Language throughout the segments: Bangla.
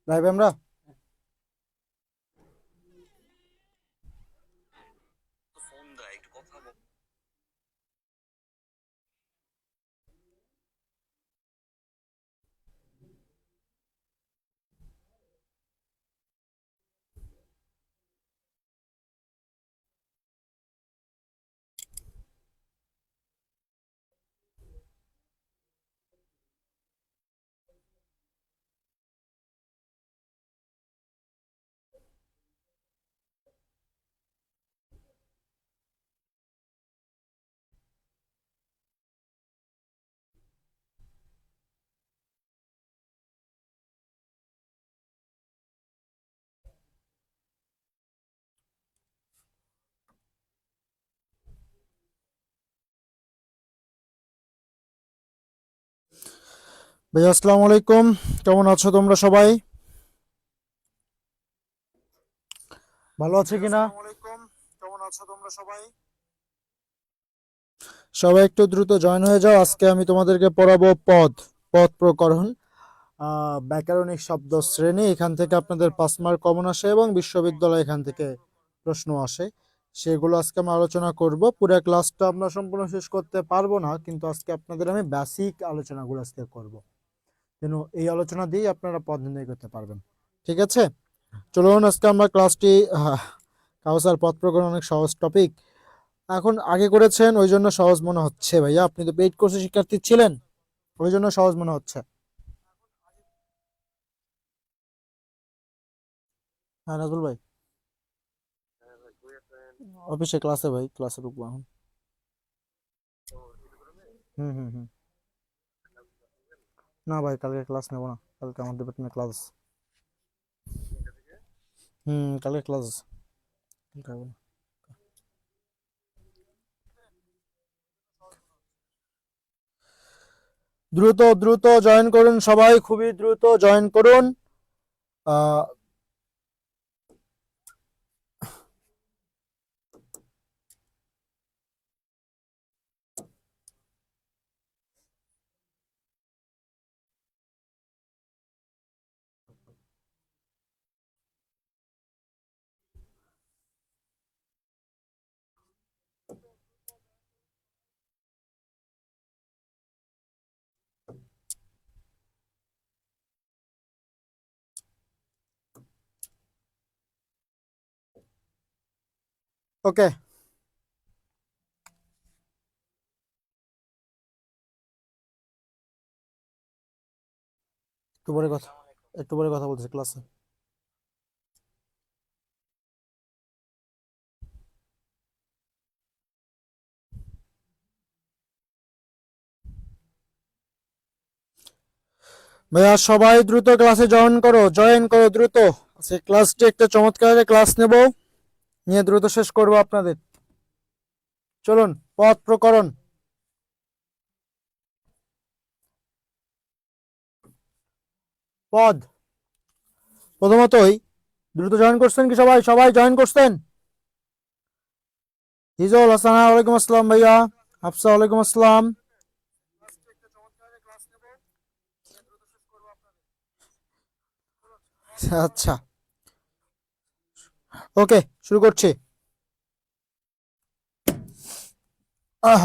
লাইভে আমরা ভাইয়া আসসালামু আলাইকুম। কেমন আছো তোমরা সবাই? ভালো আছে কিনা? সবাই একটু দ্রুত জয়েন হয়ে যাও। আজকে আমি তোমাদেরকে পড়াবো পদ পদ প্রকরণ, ব্যাকরণিক শব্দ শ্রেণী। এখান থেকে আপনাদের 5 মার্ক কমন আসে এবং বিশ্ববিদ্যালয় এখান থেকে প্রশ্ন আসে। সেগুলো আজকে আমরা আলোচনা করব। পুরো ক্লাসটা আমরা সম্পূর্ণ শেষ করতে পারবো না, কিন্তু আজকে আপনাদের আমি বেসিক আলোচনাগুলো আজকে করব। যেন এই আলোচনা দিয়ে আপনারা পদ নির্ণয় করতে পারবেন। ঠিক আছে, চলুন আজকে আমরা ক্লাসটি কাউসার পদ প্রকরণ অনেক সহজ টপিক। এখন আগে করেছেন ওই জন্য সহজ মনে হচ্ছে ভাইয়া, আপনি তো পেইড কোর্সে শিক্ষার্থী ছিলেন ওই জন্য সহজ মনে হচ্ছে। হ্যাঁ নাজুল ভাই, অফিসে ক্লাসে ভাই, ক্লাসে ঢুকবো এখন। হুম হুম হুম। না ভাই, কালকে ক্লাস নেবো না, কালকে আমার ডিপার্টমেন্টে ক্লাস আছে। কালকে ক্লাস আছে, কালকে হবে না। দ্রুত দ্রুত জয়েন করুন সবাই, খুবই দ্রুত জয়েন করুন। আহ ওকে, একটু পরে কথা একটু পরে কথা বলতেছি ক্লাসে। ভাইয়া সবাই দ্রুত ক্লাসে জয়েন করো দ্রুত। আজকে ক্লাসটি একটা চমৎকার ক্লাস নেব, নিয়ে দ্রুত শেষ করব আপনাদের। চলুন, পদ প্রকরণ। পদ, প্রথমতই দ্রুত জয়েন করছেন কি সবাই? সবাই জয়েন করছেন? হিজল হাসান, ওয়ালাইকুম আসসালাম ভাইয়া। হাফসা, ওয়ালাইকুম আসসালাম। আচ্ছা, ওকে, শুরু করছি। আহ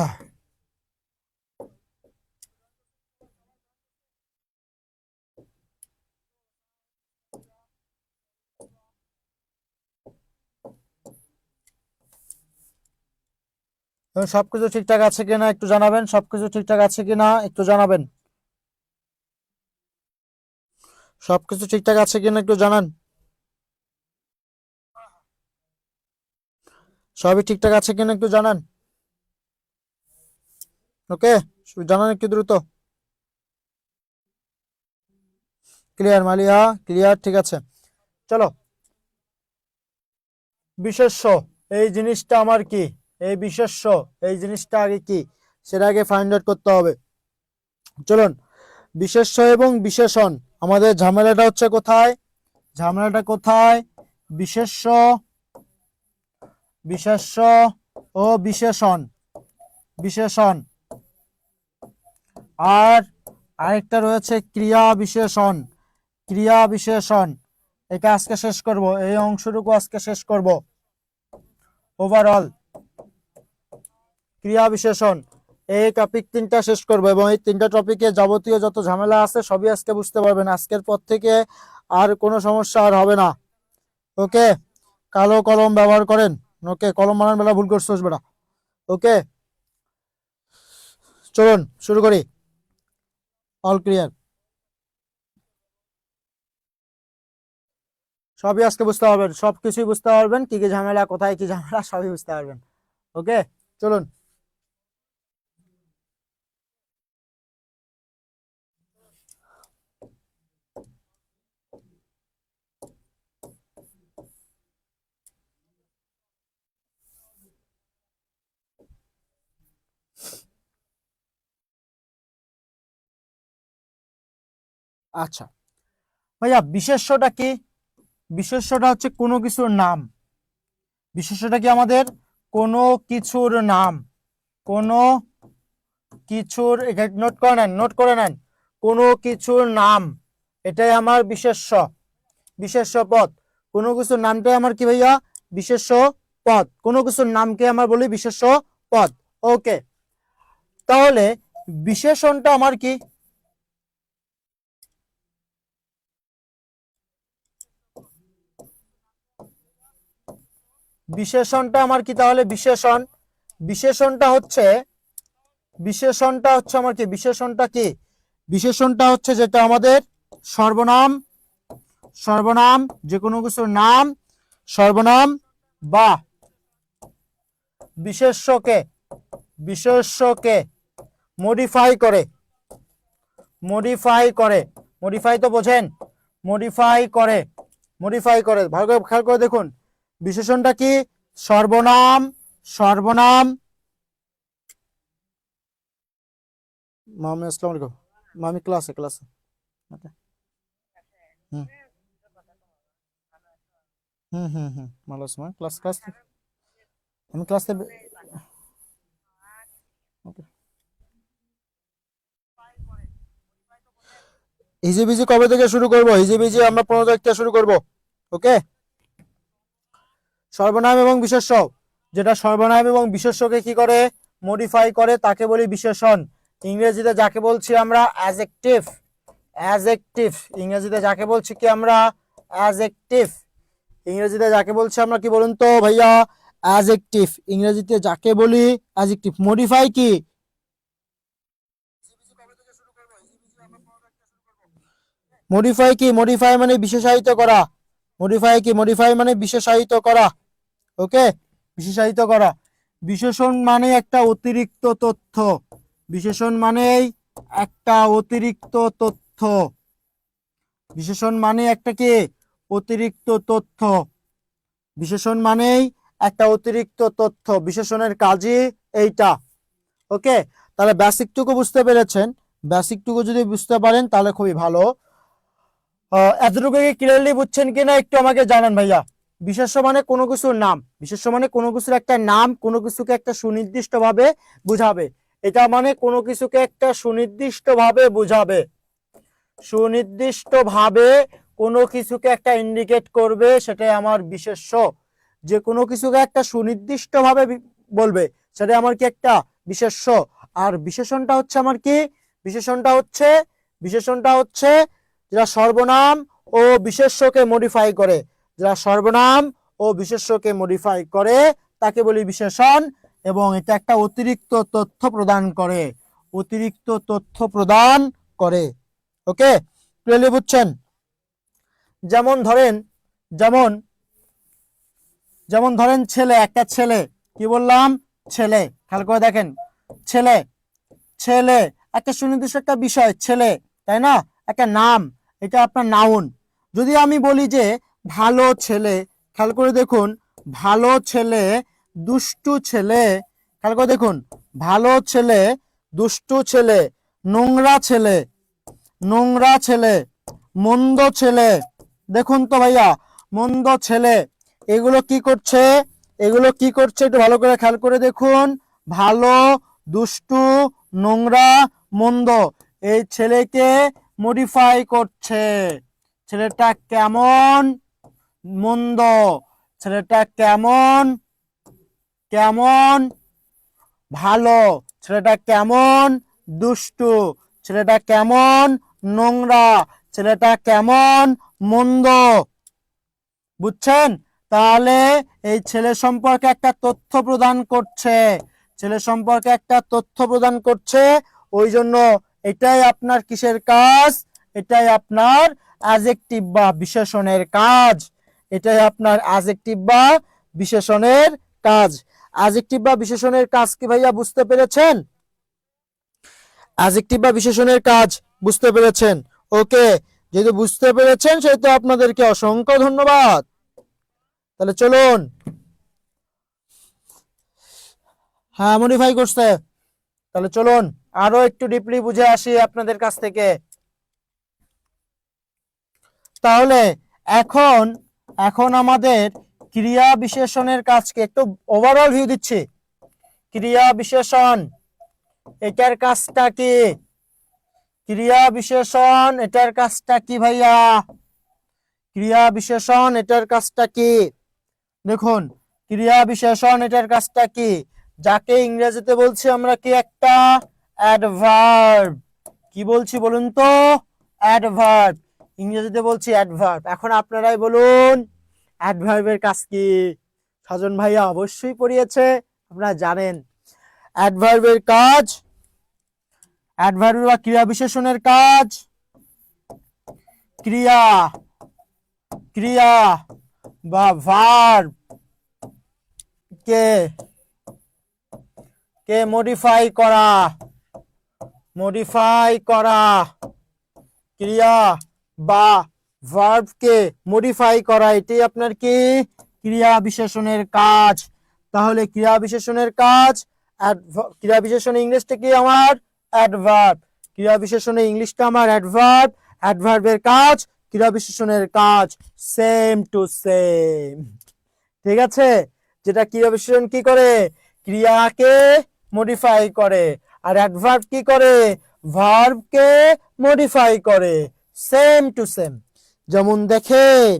সবকিছু ঠিকঠাক আছে কিনা একটু জানাবেন, সবকিছু ঠিকঠাক আছে কিনা একটু জানাবেন, সবকিছু ঠিকঠাক আছে কিনা একটু জানান। সবই ঠিকঠাক আছে কিনা একটু জানান। ওকে, জানান একটু দ্রুত। ক্লিয়ার মালিয়া, ক্লিয়ার, ঠিক আছে। চলো, বিশেষ্য, এই জিনিসটা আমার কি? এই বিশেষ্য, এই জিনিসটা আগে কি সেটা আগে ফাইন্ড আউট করতে হবে। চলুন, বিশেষ্য এবং বিশেষণ, আমাদের ঝামেলাটা হচ্ছে কোথায়? ঝামেলাটা কোথায়? বিশেষ্য, বিশেষ্য ও বিশেষণ, বিশেষণ। আর আরেকটা রয়েছে ক্রিয়া বিশেষণ। ক্রিয়া বিশেষণ, এটা আজকে শেষ করব, এই অংশটুকু আজকে শেষ করব। ওভারঅল ক্রিয়া বিশেষণ এই টপিক 3টা শেষ করব এবং এই 3টা টপিকে যাবতীয় যত ঝামেলা আছে সবই আজকে বুঝতে পারবেন। আজকের পর থেকে আর কোনো সমস্যা আর হবে না। ওকে, কালো কলম ব্যবহার করেন। ওকে, কলম বানান বেলা ভুল করছোস বেটা। ওকে, চলুন শুরু করি। অল ক্লিয়ার, সবই আজকে বুঝতে পারবেন, সবকিছুই বুঝতে পারবেন, কি কি ঝামেলা, কোথায় কি ঝামেলা, সবই বুঝতে পারবেন। ওকে, চলুন। আচ্ছা ভাইয়া, বিশেষ্যটা কি? বিশেষ্যটা হচ্ছে কোনো কিছুর নাম। বিশেষ্যটা কি আমাদের কোনো কিছুর নাম, কোনো কিছুর, নোট করে নেন, নোট করে নেন, কোনো কিছুর নাম, এটাই আমার বিশেষ্য, বিশেষ্য পদ। কোনো কিছুর নামটাই আমার কি ভাইয়া? বিশেষ্য পদ। কোনো কিছুর নামকে আমার বলি বিশেষ্য পদ। ওকে, তাহলে বিশেষণটা আমার কি? বিশেষণটা আমার কি তাহলে? বিশেষণ, বিশেষণটা হচ্ছে, বিশেষণটা হচ্ছে আমার কি? বিশেষণটা কি? বিশেষণটা হচ্ছে যেটা আমাদের সর্বনাম, সর্বনাম, যে কোনো কিছুর নাম, সর্বনাম বা বিশেষ্যকে, বিশেষ্যকে মডিফাই করে, মডিফাই করে, মডিফাই তো বোঝেন, মডিফাই করে, মডিফাই করে। ভালো করে খেয়াল করে দেখুন, বিশেষণটা কি? সর্বনাম, সর্বনাম। মামি আসসালামু আলাইকুম। মামি ক্লাসে, ক্লাসে। হুম হুম হুম হুম, ভালো আছি মা। ক্লাস, ক্লাস, আমি ক্লাসে। ওকে, হিজিবিজি কবে থেকে শুরু করব? হিজিবিজি আমরা 15 তারিখ থেকে শুরু করব। ওকে, সর্বনাম এবং বিশেষ্য, যেটা সর্বনাম এবং বিশেষ্যকে কি করে? মডিফাই করে, তাকে বলি বিশেষণ। ইংরেজিতে যাকে বলছি আমরা অ্যাডজেক্টিভ, অ্যাডজেক্টিভ। ইংরেজিতে যাকে বলছি কি আমরা? অ্যাডজেক্টিভ। ইংরেজিতে যাকে বলছি আমরা কি বলুন তো ভাইয়া? অ্যাডজেক্টিভ। ইংরেজিতে যাকে বলি অ্যাডজেক্টিভ। মডিফাই কি? মডিফাই কি? মডিফাই মানে বিশেষায়িত করা। মডিফাই কি? মডিফাই মানে বিশেষায়িত করা। ওকে, বিশেষায়িত করা। বিশেষণ মানে একটা অতিরিক্ত তথ্য, বিশেষণ মানেই একটা অতিরিক্ত তথ্য, বিশেষণ মানে একটা কি? অতিরিক্ত তথ্য। বিশেষণ মানেই একটা অতিরিক্ত তথ্য, বিশেষণের কাজই এইটা। ওকে, তাহলে বেসিকটুকু বুঝতে পেরেছেন। বেসিকটুকু যদি বুঝতে পারেন তাহলে খুবই ভালো। এতটুকু কি ক্লিয়ারলি বুঝছেন কিনা একটু আমাকে জানান ভাইয়া। বিশেষ্য মানে কোনো কিছুর নাম, বিশেষ্য মানে কোনো কিছুর একটা নাম, কোনো কিছুকে একটা সুনির্দিষ্ট ভাবে বুঝাবে। এটা মানে কোনো কিছুকে একটা সুনির্দিষ্ট ভাবে বুঝাবে, সুনির্দিষ্ট ভাবে কোনো কিছুকে একটা ইন্ডিকেট করবে, সেটাই আমার বিশেষ্য। যে কোনো কিছুকে একটা সুনির্দিষ্ট ভাবে বলবে, সেটাই আমার কি? একটা বিশেষ্য। আর বিশেষণটা হচ্ছে আমার কি? বিশেষণটা হচ্ছে, বিশেষণটা হচ্ছে যারা সর্বনাম ও বিশেষ্যকে মডিফাই করে, যারা সর্বনাম ও বিশেষ্যকে মডিফাই করে তাকে বলি বিশেষণ। এবং এটা একটা অতিরিক্ত তথ্য প্রদান করে, অতিরিক্ত তথ্য প্রদান করে। ওকে, ক্লিয়ারলি বুঝছেন? যেমন ধরেন, যেমন, যেমন ধরেন ছেলে, একটা ছেলে, কি বললাম? ছেলে। খেয়াল করে দেখেন, ছেলে, ছেলে একটা সুনির্দিষ্ট একটা বিষয়, ছেলে, তাই না? একটা নাম, এটা আপনার নাউন। যদি আমি বলি যে ভালো ছেলে, খেয়াল করে দেখুন, ভালো ছেলে, দুষ্টু ছেলে, খেয়াল করে দেখুন, ভালো ছেলে, দুষ্টু ছেলে, নোংরা ছেলে, নোংরা ছেলে, মন্দ ছেলে। দেখুন তো ভাইয়া, মন্দ ছেলে, এগুলো কি করছে? এগুলো কি করছে একটু ভালো করে খেয়াল করে দেখুন। ভালো, দুষ্টু, নোংরা, মন্দ, এই ছেলেকে মডিফাই করছে, ছেলেটা কেমন মন্দ, ছেলেটা কেমন কেমন ভালো, ছেলেটা কেমন দুষ্টু, ছেলেটা কেমন নোংরা, ছেলেটা কেমন মন্দ। বুঝছেন? তাহলে এই ছেলে সম্পর্কে একটা তথ্য প্রদান করছে, ছেলে সম্পর্কে একটা তথ্য প্রদান করছে, ওই জন্য এটাই আপনার কিসের কাজ? এটাই আপনার অ্যাডজেক্টিভ বা বিশেষণের কাজ, এটাই আপনার অ্যাডজেক্টিভ বা বিশেষণের কাজ। অ্যাডজেক্টিভ বা বিশেষণের কাজ কি ভাইয়া বুঝতে পেরেছেন? অ্যাডজেক্টিভ বা বিশেষণের কাজ বুঝতে পেরেছেন? ওকে, যেহেতু বুঝতে পেরেছেন সেহেতু আপনাদেরকে অসংখ্য ধন্যবাদ। তাহলে চলুন, হ্যাঁ মডিফাই করছে, তাহলে চলুন আরো একটু ডিপলি বুঝে আসি আপনাদের কাছ থেকে। তাহলে এখন এখন আমাদের ক্রিয়া বিশেষণের কাজকে একটু ওভারঅল ভিউ দিচ্ছি। ক্রিয়া বিশেষণ এটার কাজটা কি? ক্রিয়া বিশেষণ এটার কাজটা কি ভাইয়া? ক্রিয়া বিশেষণ এটার কাজটা কি? দেখুন, ক্রিয়া বিশেষণ এটার কাজটা কি? যাকে ইংরেজিতে বলছি আমরা কি? একটা অ্যাডভার্ব। কি বলছি বলুন তো? অ্যাডভার্ব। ইংরেজিতে বলছি অ্যাডভার্ব। এখন আপনারাই বলুন অ্যাডভার্বের কাজ কি? সাজন ভাইয়া অবশ্যই পড়িয়েছে, আপনারা জানেন অ্যাডভার্বের কাজ। অ্যাডভার্ব বা ক্রিয়া বিশেষণের কাজ ক্রিয়া ক্রিয়া বা ভার্ব কে কে মডিফাই করা, মডিফাই করা, ক্রিয়া বা ভার্বকে মডিফাই করা, এটাই আপনার কি? ক্রিয়া বিশেষণের কাজ। তাহলে ক্রিয়া বিশেষণের কাজ, ক্রিয়া বিশেষণ ইংলিশটা কি আমার? অ্যাডভার্ব। ক্রিয়া বিশেষণের ইংলিশটা আমার অ্যাডভার্ব। অ্যাডভার্বের কাজ, ক্রিয়া বিশেষণের কাজ সেম টু সেম। ঠিক আছে? যেটা ক্রিয়া বিশেষণ কি করে? ক্রিয়াকে মডিফাই করে, আর অ্যাডভার্ব কি করে? ভার্বকে মডিফাই করে, সেম টু সেম। যেমন দেখেন,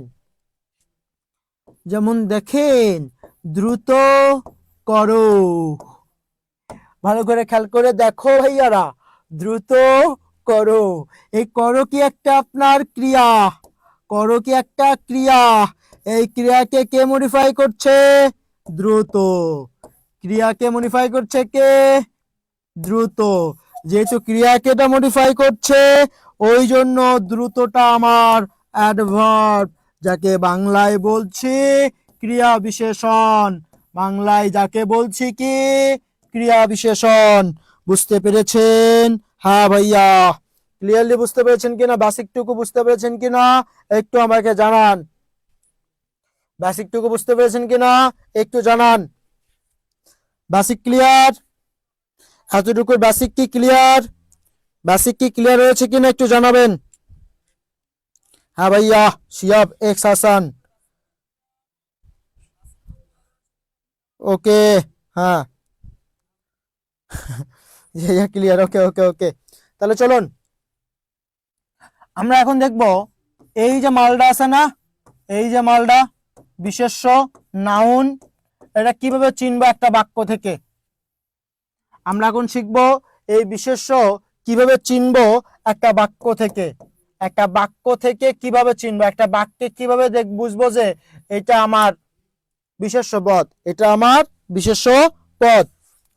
যেমন দেখেন দ্রুত করো, ভালো করে খেয়াল করে দেখো ভাইয়ারা, দ্রুত করো, এই করো কি একটা আপনার ক্রিয়া? করো কি একটা ক্রিয়া? এই ক্রিয়াকে কে মডিফাই করছে? দ্রুত। ক্রিয়াকে মডিফাই করছে কে? দ্রুত। যেহেতু ক্রিয়াকে এটা মডিফাই করছে, ওই জন্য দ্রুতটা আমার অ্যাডভার্ব, যাকে বাংলায় বলছি ক্রিয়া বিশেষণ। বাংলায় যাকে বলছি কি? ক্রিয়া বিশেষণ। বুঝতে পেরেছেন? হ্যাঁ ভাইয়া, ক্লিয়ারলি বুঝতে পেরেছেন কিনা? বেসিকটুকু বুঝতে পেরেছেন কিনা একটু আমাকে জানান। বেসিকটুকু বুঝতে পেরেছেন কিনা একটু জানান। Basic clear? এতটুকু বেসিক কি ক্লিয়ার? বেসিক কি ক্লিয়ার হয়েছে কিনা একটু জানাবেন। হ্যাঁ ভাইয়া, শিয়াব এক্স হাসান, ওকে, হ্যাঁ ক্লিয়ার, ওকে ওকে ওকে। তাহলে চলুন আমরা এখন দেখব, এই যে মালটা আছে না, এই যে মালটা বিশেষ্য নাউন, এটা কিভাবে চিনবো একটা বাক্য থেকে। আমরা এখন শিখব এই বিশেষ্য কিভাবে চিনবো একটা বাক্য থেকে। একটা বাক্য থেকে কিভাবে চিনবো, একটা বাক্যে কিভাবে বুঝবো যে এটা আমার বিশেষ্য পদ, এটা আমার বিশেষ্য পদ।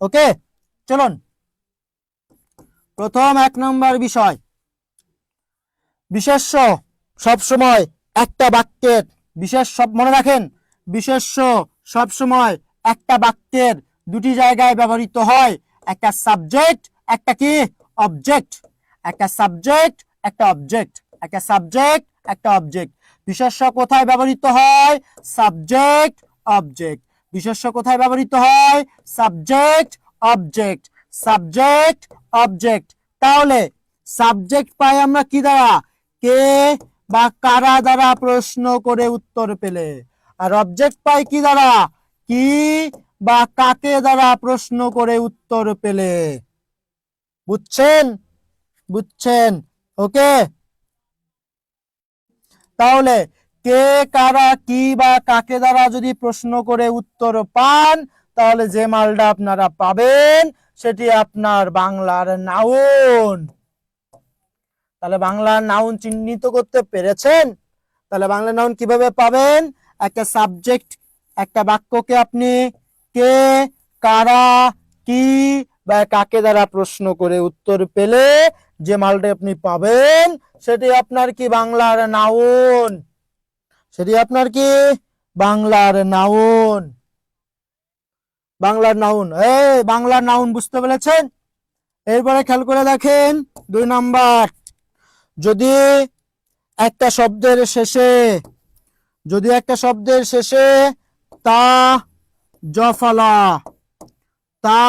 ওকে, চলুন প্রথম 1 নম্বর বিষয়, বিশেষ্য সবসময় একটা বাক্যের বিশেষ, সব মনে রাখেন, বিশেষ্য সবসময় একটা বাক্যের দুটি জায়গায় ব্যবহৃত হয়, একটা সাবজেক্ট, একটা কি অবজেক্ট। একটা সাবজেক্ট, একটা অবজেক্ট, একটা সাবজেক্ট, একটা অবজেক্ট। বিশেষ্য কোথায় ব্যবহৃত হয়? Subject object. বিশেষ্য কোথায় ব্যবহৃত হয়? Subject object, subject object. তাহলে সাবজেক্ট পাই আমরা কি দ্বারা? কে বা কারা দ্বারা প্রশ্ন করে উত্তর পেলে। আর অবজেক্ট পাই কি দ্বারা? কি বা কাকে দ্বারা প্রশ্ন করে উত্তর পেলে। বুঝছেন? বুঝছেন? ওকে, তাহলে কে, কারা, কি বা কাকে দ্বারা যদি প্রশ্ন করে উত্তর পান, তাহলে যে মালটা আপনারা পাবেন সেটি আপনার বাংলার নাউন। তাহলে বাংলার নাউন চিহ্নিত করতে পেরেছেন? তাহলে বাংলা নাউন কিভাবে পাবেন? একটা সাবজেক্ট, একটা বাক্যকে আপনি কে, কারা, কি বা কাকে দ্বারা প্রশ্ন করে উত্তর পেলে যে মালটা আপনি পাবেন সেটি আপনার কি বাংলার নাউন। সেটি আপনার কি বাংলার নাউন। বাংলার নাউন, বাংলার নাউন বুঝতে পেরেছেন? এরপরে খেয়াল করে দেখেন 2 নাম্বার, যদি একটা শব্দের শেষে, যদি একটা শব্দের শেষে তা জফলা, তা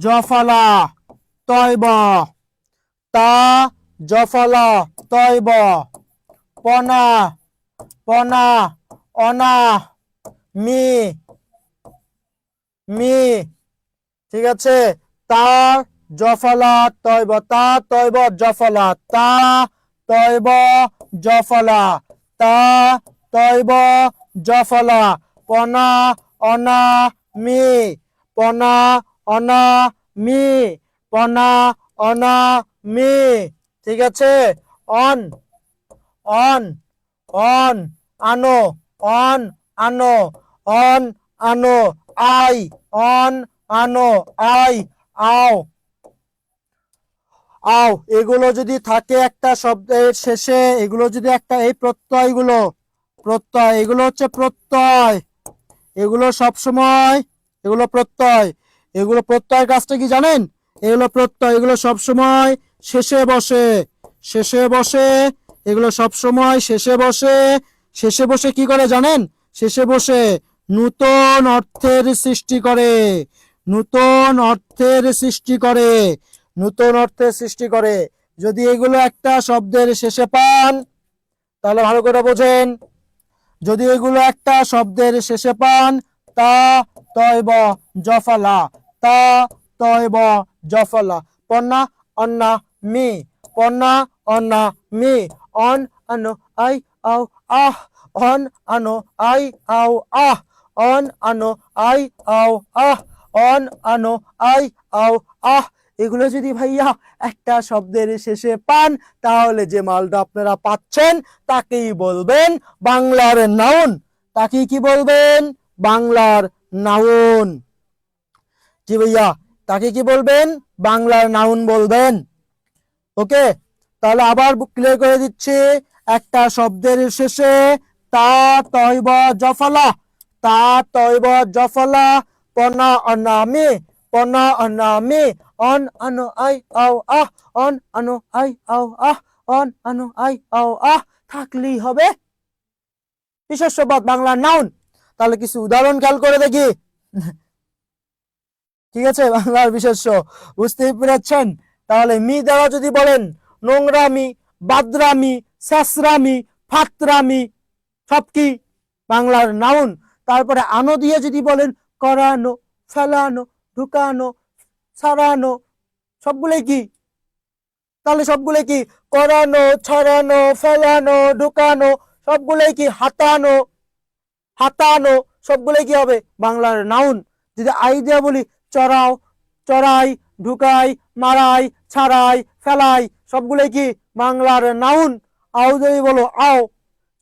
জফলা তয়ব, তা জফলা তয়ব, পনা, পনা, অনা, মি, মি, ঠিক আছে, তা জফলা তয়ব, তা তয়ব জফলা, তা তয়ব জফলা, তা তয়ব জফলা, পনা, অনা, মি, পনা, অনা, মি, পনা, অনা, মি, ঠিক আছে। অন, অন, অন, আনো, অন, আনো, অন, আনো, আই, অন, আনো, আই, আও, আও, এগুলো যদি থাকে একটা শব্দের শেষে, এগুলো যদি একটা, এই প্রত্যয়গুলো, প্রত্যয়, এগুলো হচ্ছে প্রত্যয়, এগুলো সব সময়, এগুলো প্রত্যয়, এগুলো প্রত্যয় কাজটা কি জানেন? এগুলো প্রত্যয়, এগুলো সব সময় শেষে বসে, শেষে বসে, এগুলো সব সময় শেষে বসে, শেষে বসে কি করে জানেন? শেষে বসে নূতন অর্থের সৃষ্টি করে, নূতন অর্থের সৃষ্টি করে, নূতন অর্থের সৃষ্টি করে। যদি এগুলো একটা শব্দের শেষে পান তাহলে ভালো করে বোঝেন, যদি এগুলো একটা শব্দের শেষে পান, তা তয়ব জফলা, তা তয়ব জফলা, পন্না, অন্না, মি, পন্না, অন্না, মি, অন, আনো, আই, আও, আহ, অন, আনো, আই, আও, আহ, অন, আনো, আই, আও, আহ, অন, আনো, আই, আও, আহ, এগুলো যদি ভাইয়া একটা শব্দের শেষে পান তাহলে যে মালটা আপনারা পাচ্ছেন তাকেই বলবেন বাংলার নাউন। তাকে কি বলবেন? বাংলার নাউন। জি ভাইয়া, তাকে কি বলবেন? বাংলার নাউন বলবেন। ওকে, তাহলে আবার ক্লিয়ার করে দিচ্ছি, একটা শব্দের শেষে তা তয়ব জফলা, তা তয়ব জফলা, পনা অনামি, পনা অনামি, অন আনো আই আও আহ, অন আনো আই আও আহ, অন আনো আই আও আহ, থাকলেই হবে বিশেষ্যপদ বাংলার নাউন। তাহলে কিছু উদাহরণ খেয়াল করে দেখি। ঠিক আছে, বাংলার বিশেষ্য বুঝতেই পেরেছেন। তাহলে মি দ্বারা যদি বলেন নোংরামি, বাদরামি, শেষরামি, ফাতরামি, সব কি বাংলার নাউন। তারপরে আনো দিয়ে যদি বলেন করানো, ফেলানো, ঢুকানো, ছাড়ানো, সবগুলোই কি? তাহলে সবগুলোই কি? করানো, ছড়ানো, ফেলানো, ঢুকানো, সবগুলোই কি? হাতানো, হাতানো, সবগুলোই কি হবে? বাংলার নাউন। যদি আই দিয়ে বলি চড়াও, চড়াই, ঢুকাই, মারাই, ছাড়াই, ফেলাই, সবগুলোই কি? বাংলার নাউন। আও যদি বলো আও,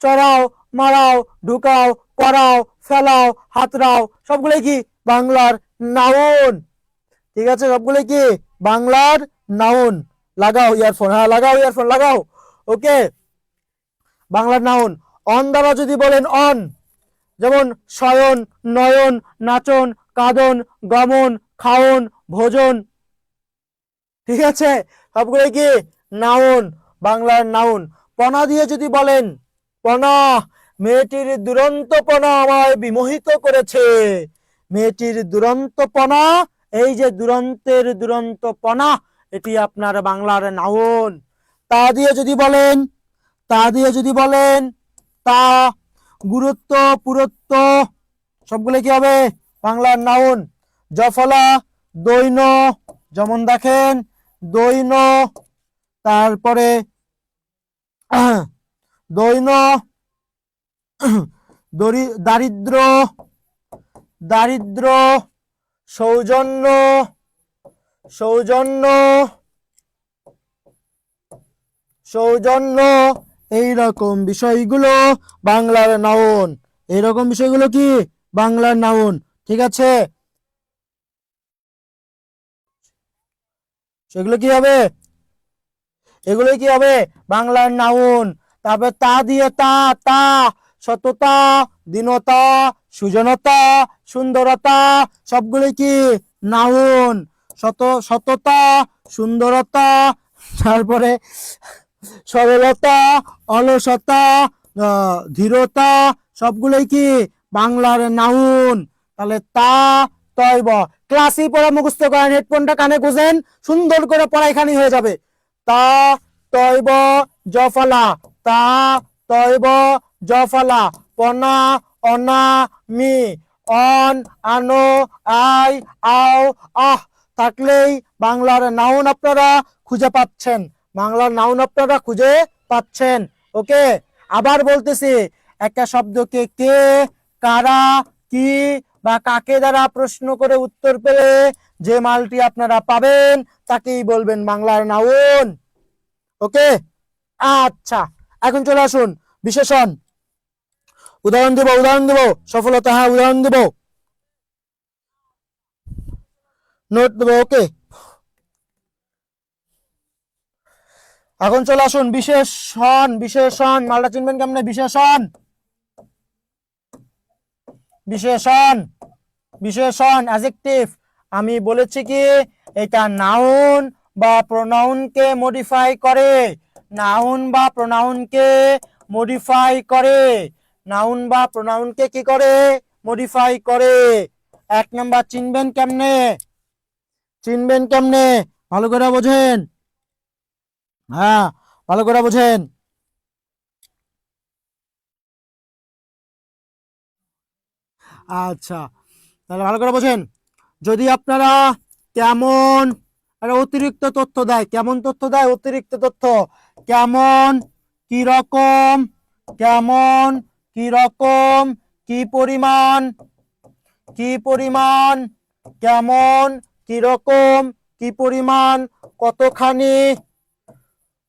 চড়াও, মারাও, ঢুকাও, করাও, ফেলাও, হাতড়াও, সবগুলোই কি? বাংলার নাউন। ঠিক আছে, সবগুলোই কি? বাংলার নাউন। লাগাও ইয়ারফোন, হ্যাঁ লাগাও ইয়ারফোন লাগাও। ওকে, বাংলার নাউন। অন দ্বারা যদি বলেন অন, যেমন শয়ন, নয়ন, নাচন, কাঁদন, গমন, খাওন, ভোজন, ঠিক আছে, সবগুলো কি? নাউন, বাংলার নাউন। পনা দিয়ে যদি বলেন পনা, মেয়েটির দুরন্ত পনা আমায় বিমোহিত করেছে, মেয়েটির দুরন্ত পনা, এই যে দুরন্তের দুরন্ত পনা, এটি আপনার বাংলার নাউন। তা দিয়ে যদি বলেন, তা দিয়ে যদি বলেন তা, গুরুত্ব, পুরুত্ব, সবগুলো কি হবে? বাংলার নাউন। জফলা, দৈন, যেমন দেখেন দৈন, তারপরে দৈন, দারিদ্র, দারিদ্র, সৌজন্য, সৌজন্য, সৌজন্য, এইরকম বিষয়গুলো বাংলার নাউন। এইরকম বিষয়গুলো কি বাংলার নাউন। ঠিক আছে, সেগুলো কি হবে, এগুলো কি হবে বাংলার নাউন। তারপর তা দিয়ে তা, তা, সততা, দীনতা, সুজনতা, সুন্দরতা, সবগুলো কি নাউন। সততা, সুন্দরতা, তারপরে সরলতা, অলসতা, ধীরতা, সবগুলোই কি বাংলার নাউন। তাহলে তা তয়ব, ক্লাসই পড়া মুখস্থ করেন, হেডফোনটা কানে গুঁজেন, সুন্দর করে পড়া এখানেই হয়ে যাবে। তা তয়ব জফলা, তা তয়ব জফলা, পনা, অনা, মি, অন, আনো, আই, আও, আহ থাকলেই বাংলার নাউন আপনারা খুঁজে পাচ্ছেন। বাংলার নাউন আপনারা খুঁজে পাচ্ছেন। ওকে, আবার বলতেছি, একটা শব্দকে কে, কারা, কি বা কাকে দ্বারা প্রশ্ন করে উত্তর পেলে যে মালটি আপনারা পাবেন তাকেই বলবেন বাংলার নাউন। ওকে, আচ্ছা, এখন চলে আসুন বিশেষণ। উদাহরণ দেব, উদাহরণ দেব, সফলতা, হ্যাঁ উদাহরণ দেব, নোট দেবো। ওকে, এখন চলে আসুন বিশেষণ। বিশেষণ মালটা চিনবেন কেমনে? বিশেষণ, বিশেষণ, বিশেষণ অ্যাডজেক্টিভ। আমি বলেছি কি এটা নাউন বা প্রোনাউনকে মডিফাই করে, নাউন বা প্রোনাউনকে মডিফাই করে, নাউন বা প্রোনাউনকে কি করে, মডিফাই করে। এক নাম্বার চিনবেন কেমনে, চিনবেন কেমনে ভালো করে বোঝেন, হ্যাঁ ভালো করে বোঝেন। আচ্ছা, তাহলে ভালো করে বোঝেন। যদি আপনারা কেমন একটা অতিরিক্ত তথ্য দেয়, কেমন তথ্য দেয়, অতিরিক্ত তথ্য, কেমন, কি রকম, কেমন, কি রকম, কি পরিমাণ, কি পরিমাণ, কেমন, কি রকম, কি পরিমাণ, কতখানি,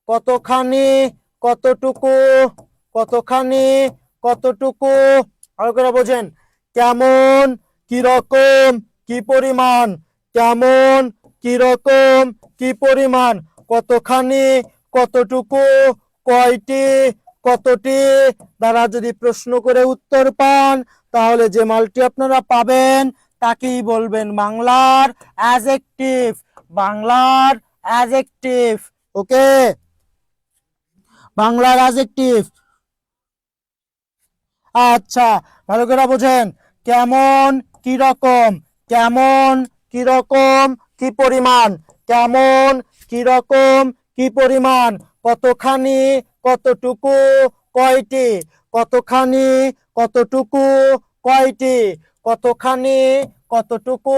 কতখানি, কতটুকু, কতখানি, কতটুকু, ভালো করে বোঝেন। কেমন, কি রকম, কি পরিমাণ, কেমন, কি রকম, কি পরিমাণ, কতখানি, কতটুকু, কয়টি, কতটি দ্বারা যদি প্রশ্ন করে উত্তর পান তাহলে যে মালটি আপনারা পাবেন তাকেই বলবেন বাংলার অ্যাডজেক্টিভ, বাংলার অ্যাডজেক্টিভ। ওকে, বাংলার অ্যাডজেক্টিভ। আচ্ছা, ভালো করে বোঝেন। কেমন, কি রকম, কেমন, কি রকম, কি পরিমাণ, কেমন, কি রকম, কি পরিমাণ, কতখানি, কতটুকু, কয়টি, কতখানি, কতটুকু, কয়টি, কতখানি, কতটুকু,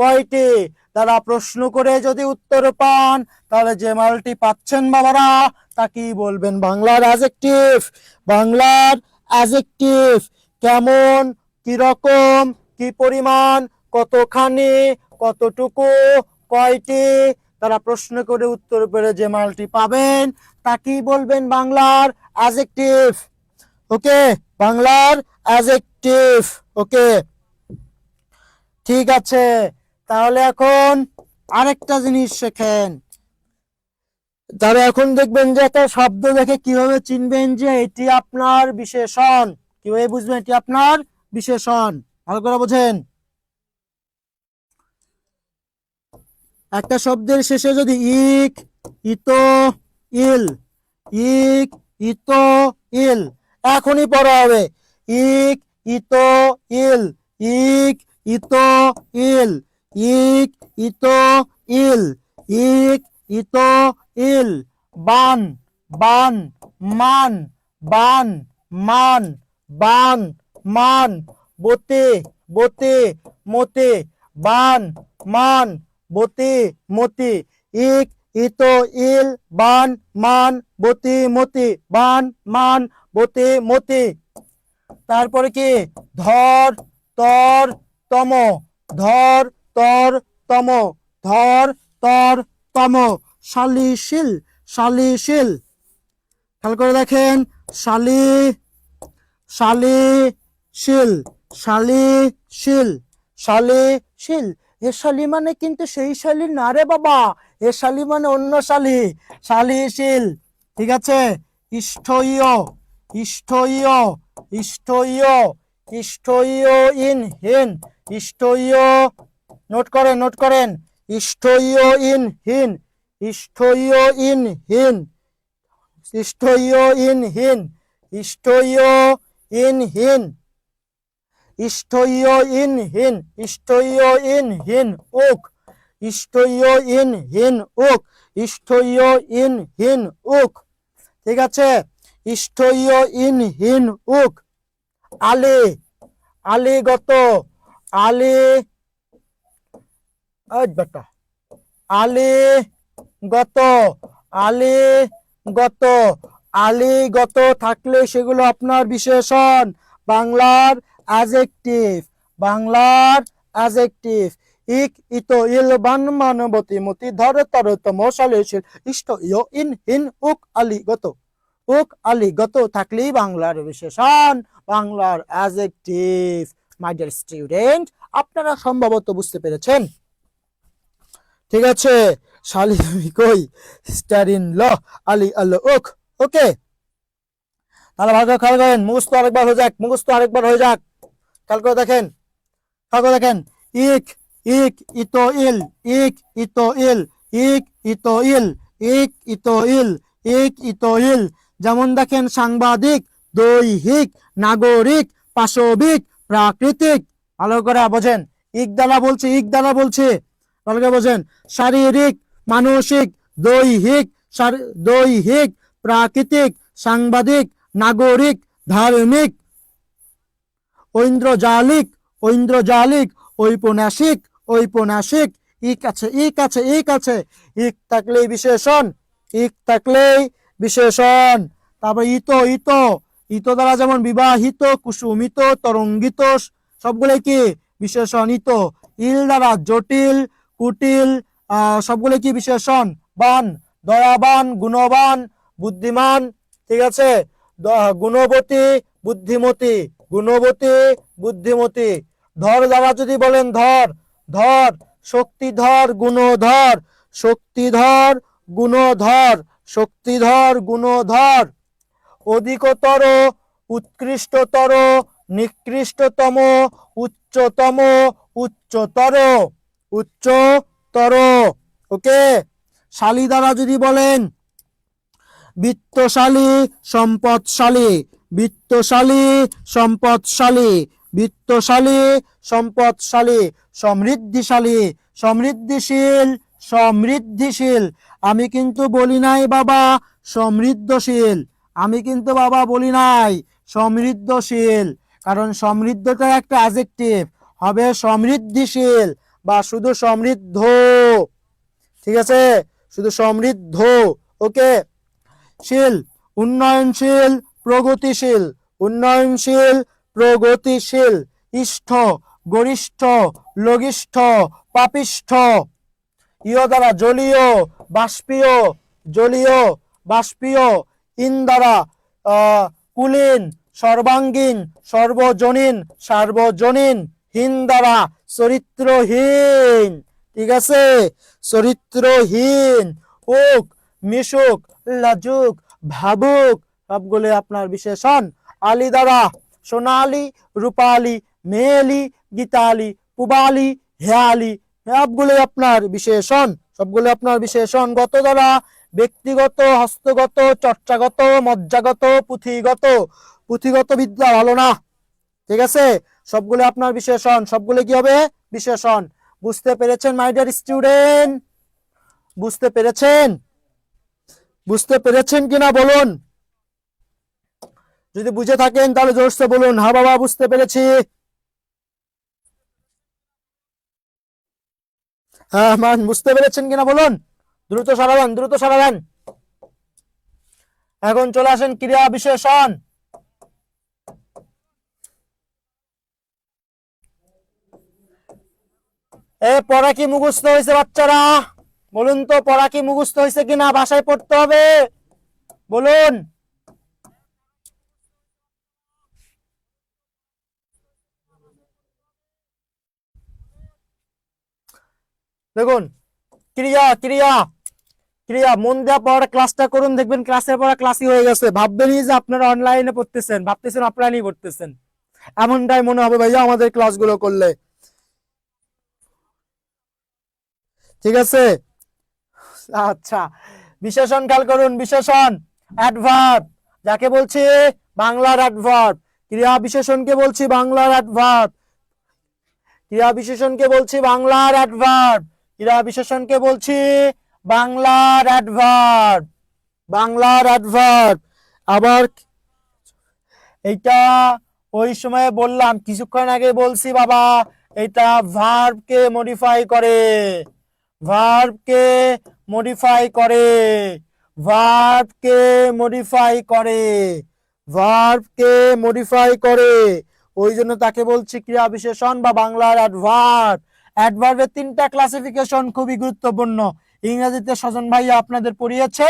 কয়টি দ্বারা প্রশ্ন করে যদি উত্তর পান তাহলে যে মালটি পাচ্ছেন বাবারা তাকেই বলবেন বাংলার অ্যাডজেক্টিভ, বাংলার অ্যাডজেক্টিভ। কেমন, কি রকম, কি পরিমাণ, কতখানি, কতটুকু, কয়টি তারা প্রশ্ন করে উত্তর পেলে যে মালটি পাবেন তাকেই বলবেন বাংলার অ্যাডজেক্টিভ। ওকে, বাংলার অ্যাডজেক্টিভ। ওকে, ঠিক আছে, তাহলে এখন আরেকটা জিনিস শেখেন। তাহলে এখন দেখবেন যে একটা শব্দ দেখে কিভাবে চিনবেন যে এটি আপনার বিশেষণ, কিভাবে বুঝবেন এটি আপনার বিশেষণ, ভালো করে বোঝেন। একটা শব্দের শেষে যদি ইক, ইতো, ইল, ইক, ইতো, ইল, এখনই পড়া হবে। ইক, ইতো, ইল, ইক, ইতো, ইল, ইক, ইতো, ইল, ইক, ইতো, ইল, বান, বান, মান, বান, মান, বান, মান, বতে, বতে, মতে, বান, মান, বতে, মতে, ইক, ইতো ইল বান মান বতি মতি বান মান বতি মতি। তারপরে কি ধর তর তম ধর তর তম ধর তর তম শালিশিল শালিশিল। খেয়াল করে দেখেন শালি শালিশিল শালিশিল শালিশিল। এ শালি মানে কিন্তু সেই শালি না রে বাবা, এ শালি মানে অন্য শালি, শালিশিল। ঠিক আছে। ইষ্ঠইয় ইষ্ঠইয় ইষ্ঠইয় ইষ্ঠইয় ইন হিন ইষ্ঠইয়। নোট করেন নোট করেন। ইষ্ঠইয় ইন হিন ইষ্ঠইয় ইন হিন ইষ্ঠইয় ইন হিন ইষ্ঠইয় ইন হিন ইষ্ঠইয় ইন হিন ইষ্ঠইয় ইন হিন ওক ইষ্ঠইয় ইন হিন ওক ইষ্ঠইয় ইন হিন ওক। ঠিক আছে। ইষ্ঠইয় ইন হিন ওক। আলে আলিগত আলে বেটা আলিগত আলিগত আলিগত থাকলে সেগুলো আপনার বিশেষণ, বাংলার অ্যাডজেক্টিভ, বাংলার অ্যাডজেক্টিভ। ইক ইতো ইল বান মানবতী মতি ধর তর তম শালিশিল ইষ্ট ইয় ইন হিন উক আলিগত। উক আলিগত থাকলেই বাংলার বিশেষণ, বাংলার অ্যাডজেক্টিভ। মাই ডিয়ার স্টুডেন্ট, আপনারা সম্ভবত বুঝতে পেরেছেন। ঠিক আছে। শালি তুমি কই স্টারিন ল আলি আল ওক। ওকে, তাহলে ভালো খেয়াল করেন, মুখস্থ আরেকবার হয়ে যাক, মুখস্থ আরেকবার হয়ে যাক। খেয়াল করে দেখেন, খেয়াল করে দেখেন। ইক ইক ইতো ইল ইক ইতো ইল ইক ইতো ইল ইক ইতো ইল ইক ইতো ইল। যেমন দেখেন সাংবাদিক, দৈহিক, নাগরিক, পাশবিক, প্রাকৃতিক। ভালো করে বোঝেন। ইক দ্বারা বলছে, ইক দ্বারা বলছে, ভালো করে বোঝেন। শারীরিক, মানসিক, দৈহিক, দৈহিক, প্রাকৃতিক, সাংবাদিক, নাগরিক, ধার্মিক, ঐন্দ্রজালিক, ঐন্দ্রজালিক, ঔপন্যাসিক, ঔপন্যাসিক। ইক আছে, ইক আছে, ইক আছে। ইক থাকলেই বিশেষণ, ইক থাকলেই বিশেষণ। তারপর ইতো ইতো ইতো দ্বারা যেমন বিবাহিত, কুসুমিত, তরঙ্গিত, সবগুলো কি বিশেষণ ইতো। ইল দ্বারা জটিল, কুটিল, সবগুলো কি বিশেষণ। বান দয়াবান, গুণবান, বুদ্ধিমান। ঠিক আছে। গুণবতী, বুদ্ধিমতী, গুণবতী, বুদ্ধিমতী। ধর দ্বারা যদি বলেন ধর, ধর শক্তিধর, গুণধর, শক্তিধর, গুণধর, শক্তিধর, গুণধর। অধিকতর, উৎকৃষ্টতর, নিকৃষ্টতম, উচ্চতম, উচ্চতর, উচ্চতর। ওকে। শালী দ্বারা যদি বলেন বিত্তশালী, সম্পদশালী, বিত্তশালী, সম্পদশালী, বিত্তশালী, সম্পদশালী। সমৃদ্ধিশালী, সমৃদ্ধিশীল, সমৃদ্ধিশীল। আমি কিন্তু বলি নাই বাবা সমৃদ্ধশীল, আমি কিন্তু বাবা বলি নাই সমৃদ্ধশীল, কারণ সমৃদ্ধটা একটা অ্যাডজেক্টিভ, হবে সমৃদ্ধিশীল বা শুধু সমৃদ্ধ। ঠিক আছে, শুধু সমৃদ্ধ। ওকে। শীল, উন্নয়নশীল, প্রগতিশীল, উন্নয়নশীল, প্রগতিশীল। ইষ্ঠ, গরিষ্ঠ, লঘিষ্ঠ, পাপিষ্ঠ। ইয় দ্বারা জলীয়, বাষ্পীয়, জলীয়, বাষ্পীয়। ইন দ্বারা কুলীন, সর্বাঙ্গীন, সর্বজনীন, সার্বজনীন। হিন দ্বারা চরিত্রহীন। ঠিক আছে, চরিত্রহীন। ওক, মিশুক, লাজুক, ভাবুক, সবগুলো আপনার বিশেষণ। আলী দ্বারা সোনালী, রূপালী, মেয়েলি, গীতালি, পুবালি, হেয়ালি, সবগুলো আপনার বিশেষণ, সবগুলো আপনার বিশেষণ। গত দ্বারা ব্যক্তিগত, হস্তগত, চর্চাগত, মজ্জাগত, পুঁথিগত। পুঁথিগত বিদ্যা ভালো না। ঠিক আছে, সবগুলো আপনার বিশেষণ, সবগুলো কি হবে বিশেষণ। বুঝতে পেরেছেন মাই ডিয়ার স্টুডেন্ট? বুঝতে পেরেছেন? বুঝতে পেরেছেন কিনা বলুন। যদি বুঝে থাকেন তাহলে জোরসে বলুন হ্যাঁ বাবা বুঝতে পেরেছি। হ্যাঁ মান বুঝতে পেরেছেন কিনা বলুন, দ্রুত সরাবেন, দ্রুত সরাবেন। এখন চলে আসেন ক্রিয়া বিশেষণ। পড়া কি মুখস্থ হয়েছে বাচ্চারা? বলুন তো, পড়া কি মুখস্থ হয়েছে কিনা? বাসায় পড়তে হবে, বলুন। দেখুন, ক্রিয়া ক্রিয়া ক্রিয়া মন দেওয়া পড়া ক্লাসটা করুন, দেখবেন ক্লাসের পড়া ক্লাসই হয়ে গেছে। ভাববেনই যে আপনারা অনলাইনে পড়তেছেন, ভাবতেছেন অফলাইনেই পড়তেছেন, এমনটাই মনে হবে ভাইয়া আমাদের ক্লাসগুলো করলে। ঠিক আছে, আচ্ছা। বিশেষণ খেয়াল করুন, বিশেষণ অ্যাডভার্ব যাকে বলছি বাংলার অ্যাডভার্ব, ক্রিয়া বিশেষণকে বলছি বাংলার অ্যাডভার্ব, ক্রিয়া বিশেষণকে বলছি বাংলার অ্যাডভার্ব, ক্রিয়া বিশেষণকে বলছি বাংলার অ্যাডভার্ব, বাংলার অ্যাডভার্ব। আবার এইটা ওই সময় বললাম, কিছুক্ষণ আগে বলছি বাবা, এটা ভার্বকে মডিফাই করে, ভার্বকে মডিফাই করে, ভার্বকে মডিফাই করে, ভার্বকে মডিফাই করে, ওই জন্য তাকে বলছি ক্রিয়া বিশেষণ বা বাংলার অ্যাডভার্ব। অ্যাডভার্বের তিনটা ক্লাসিফিকেশন খুবই গুরুত্বপূর্ণ। ইংরেজিতে সজন ভাইয়া আপনাদের পড়িয়েছে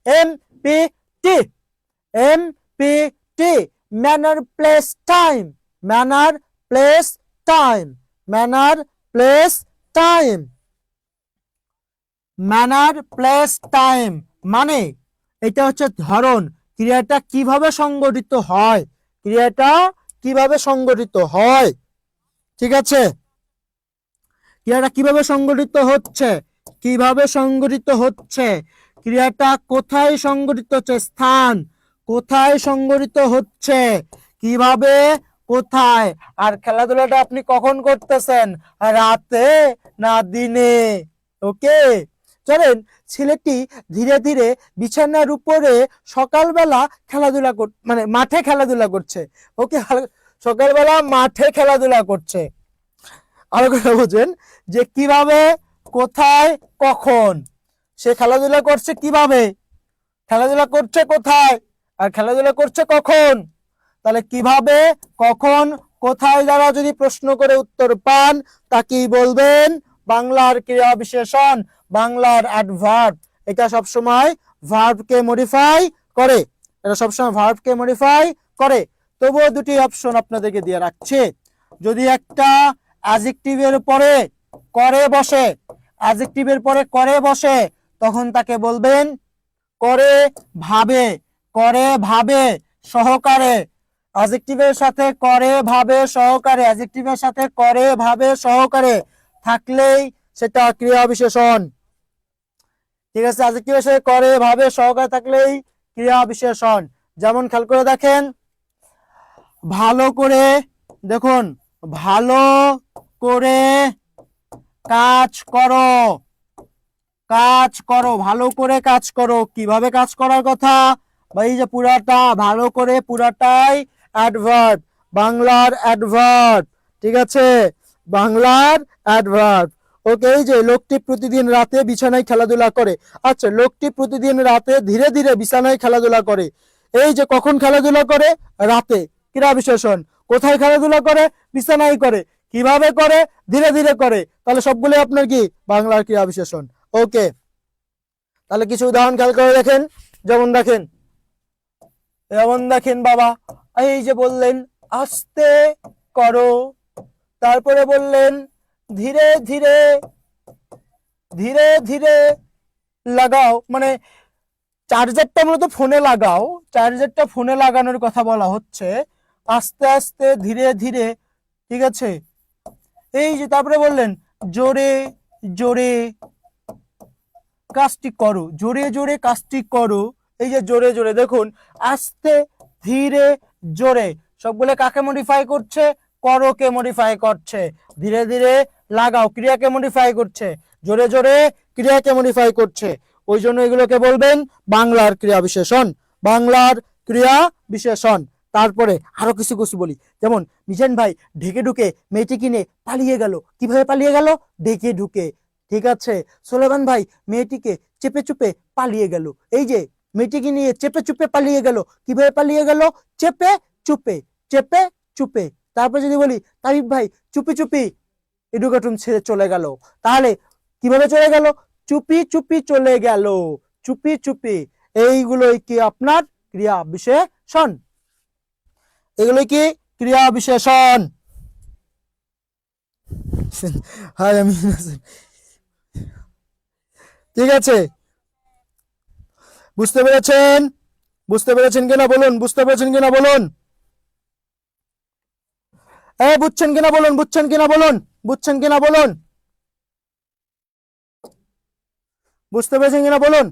MPT, MPT, manner, place, time, manner, place, time, manner, place, time, manner, place, time. মানে এটা হচ্ছে ধরন, ক্রিয়াটা কিভাবে সংগঠিত হয়, ক্রিয়াটা কিভাবে সংগঠিত হয়। ঠিক আছে, ক্রিয়াটা কিভাবে সংগঠিত হচ্ছে, কিভাবে সংগঠিত হচ্ছে, ক্রিয়াটা কোথায় সংগঠিত হচ্ছে, স্থান কোথায় সংগঠিত হচ্ছে, কিভাবে, কোথায়। আর খেলাধুলাটা আপনি কখন করতেছেন, রাতে না দিনে? ওকে, চলেন। ছেলেটি ধীরে ধীরে বিছানার উপরে সকালবেলা খেলাধুলা মানে মাঠে খেলাধুলা করছে। ওকে, সকালবেলা মাঠে খেলাধুলা করছে। আরো কথা বোঝেন যে কিভাবে, কোথায়, কখন। সে খেলাধুলা করছে কিভাবে, খেলাধুলা করছে কোথায়, আর খেলাধুলা করছে কখন। তাহলে কিভাবে, কখন, কোথায় দ্বারা যদি প্রশ্ন করে উত্তর পান, তাকেই বলবেন বাংলার ক্রিয়া বিশেষণ, বাংলার অ্যাডভার্ব। এটা সবসময় ভার্বকে মডিফাই করে, এটা সবসময় ভার্বকে মডিফাই করে। তবুও দুটি অপশন আপনাদেরকে দিয়ে রাখছে। যদি একটা অ্যাডজেক্টিভের পরে করে বসে, অ্যাডজেক্টিভের পরে করে বসে, তখন তাকে বলবেন করে ভাবে, করে ভাবে সহকারে। অ্যাডজেক্টিভের সাথে করে ভাবে সহকারে, অ্যাডজেক্টিভের সাথে করে ভাবে সহকারে থাকলেই সেটা ক্রিয়া বিশেষণ। ঠিক আছে, অ্যাডজেক্টিভের সাথে করে ভাবে সহকারে থাকলেই ক্রিয়া বিশেষণ। যেমন খেয়াল করে দেখেন, ভালো করে, দেখুন, ভালো করে কাজ করো, কাজ করো, ভালো করে কাজ করো। কিভাবে কাজ করার কথা, এই যে পুরাটা, ভালো করে পুরাটাই অ্যাডভার্ব, বাংলার অ্যাডভার্ব। ঠিক আছে, বাংলার অ্যাডভার্ব। ওকে, এই যে লোকটি প্রতিদিন রাতে বিছানায় খেলাধুলা করে। আচ্ছা, লোকটি প্রতিদিন রাতে ধীরে ধীরে বিছানায় খেলাধুলা করে। এই যে কখন খেলাধুলা করে, রাতে, ক্রিয়া বিশেষণ। কোথায় খেলাধুলা করে, বিছানায় করে। কিভাবে করে, ধীরে ধীরে করে। তাহলে সবগুলো আপনার কি বাংলার ক্রিয়া বিশেষণ। ওকে, তাহলে কিছু উদাহরণ খেয়াল করে দেখেন। যেমন দেখেন, যেমন দেখেন বাবা, এই যে বললেন আস্তে করো, তারপরে বললেন ধীরে ধীরে, ধীরে ধীরে লাগাও, মানে চার্জারটা মূলত ফোনে লাগাও, চার্জারটা ফোনে লাগানোর কথা বলা হচ্ছে। আস্তে আস্তে, ধীরে ধীরে। ঠিক আছে, এই যে তারপরে বললেন জোরে জোরে কাজটি করো, জোরে জোরে কাজটি করো। এই যে জোরে জোরে, দেখুন আস্তে, ধীরে, জোরে, সবগুলো কাকে মডিফাই করছে, করোকে মডিফাই করছে। ধীরে ধীরে লাগাও, ক্রিয়াকে মডিফাই করছে। জোরে জোরে ক্রিয়াকে মডিফাই করছে। ওই জন্য এগুলোকে বলবেন বাংলার ক্রিয়া বিশেষণ, বাংলার ক্রিয়া বিশেষণ। তারপরে আরো কিছু কিছু বলি, যেমন মিজান ভাই ঢেকে ঢুকে মেয়েটি কিনে পালিয়ে গেল। কিভাবে পালিয়ে গেল, ঢেকে ঢুকে। ঠিক আছে সুলেমান ভাই মেয়েটিকে চেপে চুপে পালিয়ে গেল। এই যে মেয়েটিকে নিয়ে চেপে চুপে পালিয়ে গেল, কিভাবে পালিয়ে গেল? চেপে চুপে, চেপে চুপে। তারপর যদি বলি তাবিব ভাই চুপি চুপি এডুকেশন ছেড়ে চলে গেল, তাহলে কিভাবে চলে গেল? চুপি চুপি চলে গেল, চুপি চুপি। এইগুলোই কি আপনার ক্রিয়া বিশেষণ, এগুলো কি ক্রিয়া বিশেষণ। হাই আমি ঠিক আছে, বুঝতে পেরেছেন? বুঝতে পেরেছেন কিনা বলুন, বুঝতে পেরেছেন কিনা বলুন, বুঝছেন কিনা বলুন, বুঝছেন কিনা বলুন, বুঝছেন কিনা বলুন, বুঝতে পেরেছেন কিনা বলুন।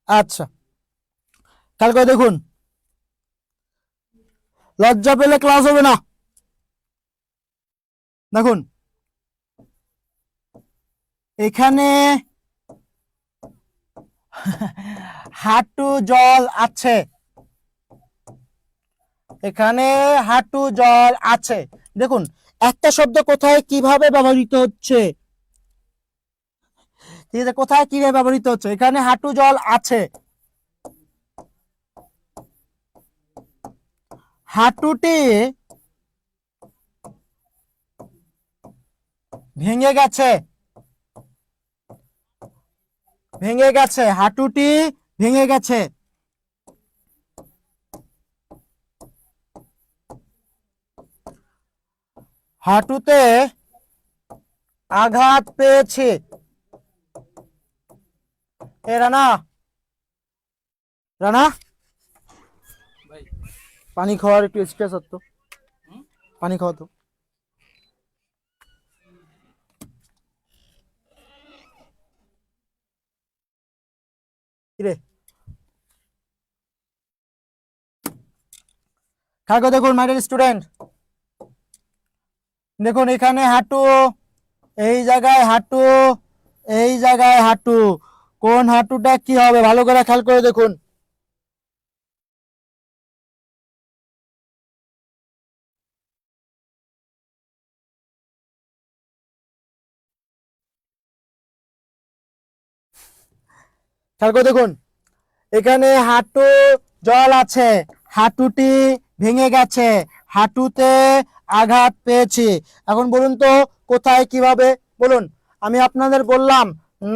আচ্ছা, কালকে দেখুন, লজ্জা পেলে ক্লাস হবে না। দেখুন এখানে হাঁটু জল আছে, এখানে হাঁটু জল আছে। দেখুন একটা শব্দ কোথায় কিভাবে ব্যবহৃত হচ্ছে, ঠিক আছে, কোথায় কিভাবে ব্যবহৃত হচ্ছে। এখানে হাঁটু জল আছে, হাঁটুটি ভেঙে গেছে, ভেঙে গেছে, হাঁটুটি ভেঙে গেছে। হাঁটুতে আঘাত পেয়েছে। এ রানা, রানা পানি খাওয়ার একটু স্ট্রেস হতো, পানি খাওয়া তো। কিরে খাগো, দেখুন মাই ডিয়ার স্টুডেন্ট, দেখুন এখানে হাঁটু, এই জায়গায় হাঁটু, এই জায়গায় হাঁটু, কোন হাঁটুটা কি হবে ভালো করে খেয়াল করে দেখুন। খেয়াল করে দেখুন, এখানে হাঁটু জল আছে, হাঁটুটি ভেঙে গেছে, হাঁটুতে আঘাত পেয়েছি। এখন বলুন তো কোথায় কিভাবে, বলুন। আমি আপনাদের বললাম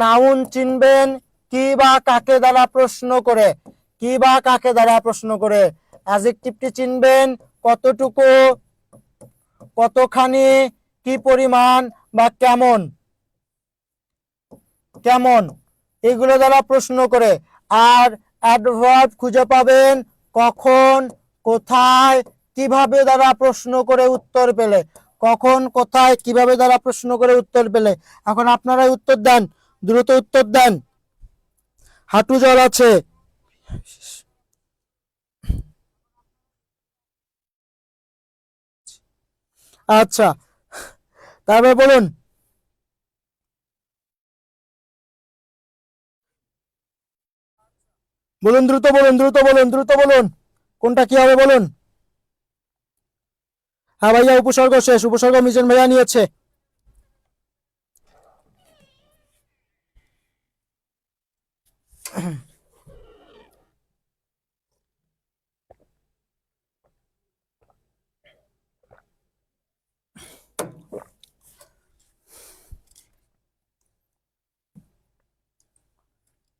নাউন চিনবেন কি বা কাকে দ্বারা প্রশ্ন করে, কি বা কাকে দ্বারা প্রশ্ন করে। অ্যাডজেক্টিভটি চিনবেন কতটুকু, কতখানি, কি পরিমাণ বা কেমন, কেমন, এগুলো দ্বারা প্রশ্ন করে। আর অ্যাডভার্ব খুঁজে পাবেন কখন, কোথায়, কিভাবে দ্বারা প্রশ্ন করে উত্তর পেলে, কখন, কোথায়, কিভাবে দ্বারা প্রশ্ন করে উত্তর পেলে। এখন আপনারাই উত্তর দেন, দ্রুত উত্তর দেন। হাঁটু জল আছে, আচ্ছা, তারপর বলুন, বলুন দ্রুত বলুন, দ্রুত বলুন, দ্রুত বলুন, কোনটা কি হবে বলুন। হ্যাঁ ভাইয়া উপসর্গ শেষ, উপসর্গ মিজান ভাইয়া নিয়েছে।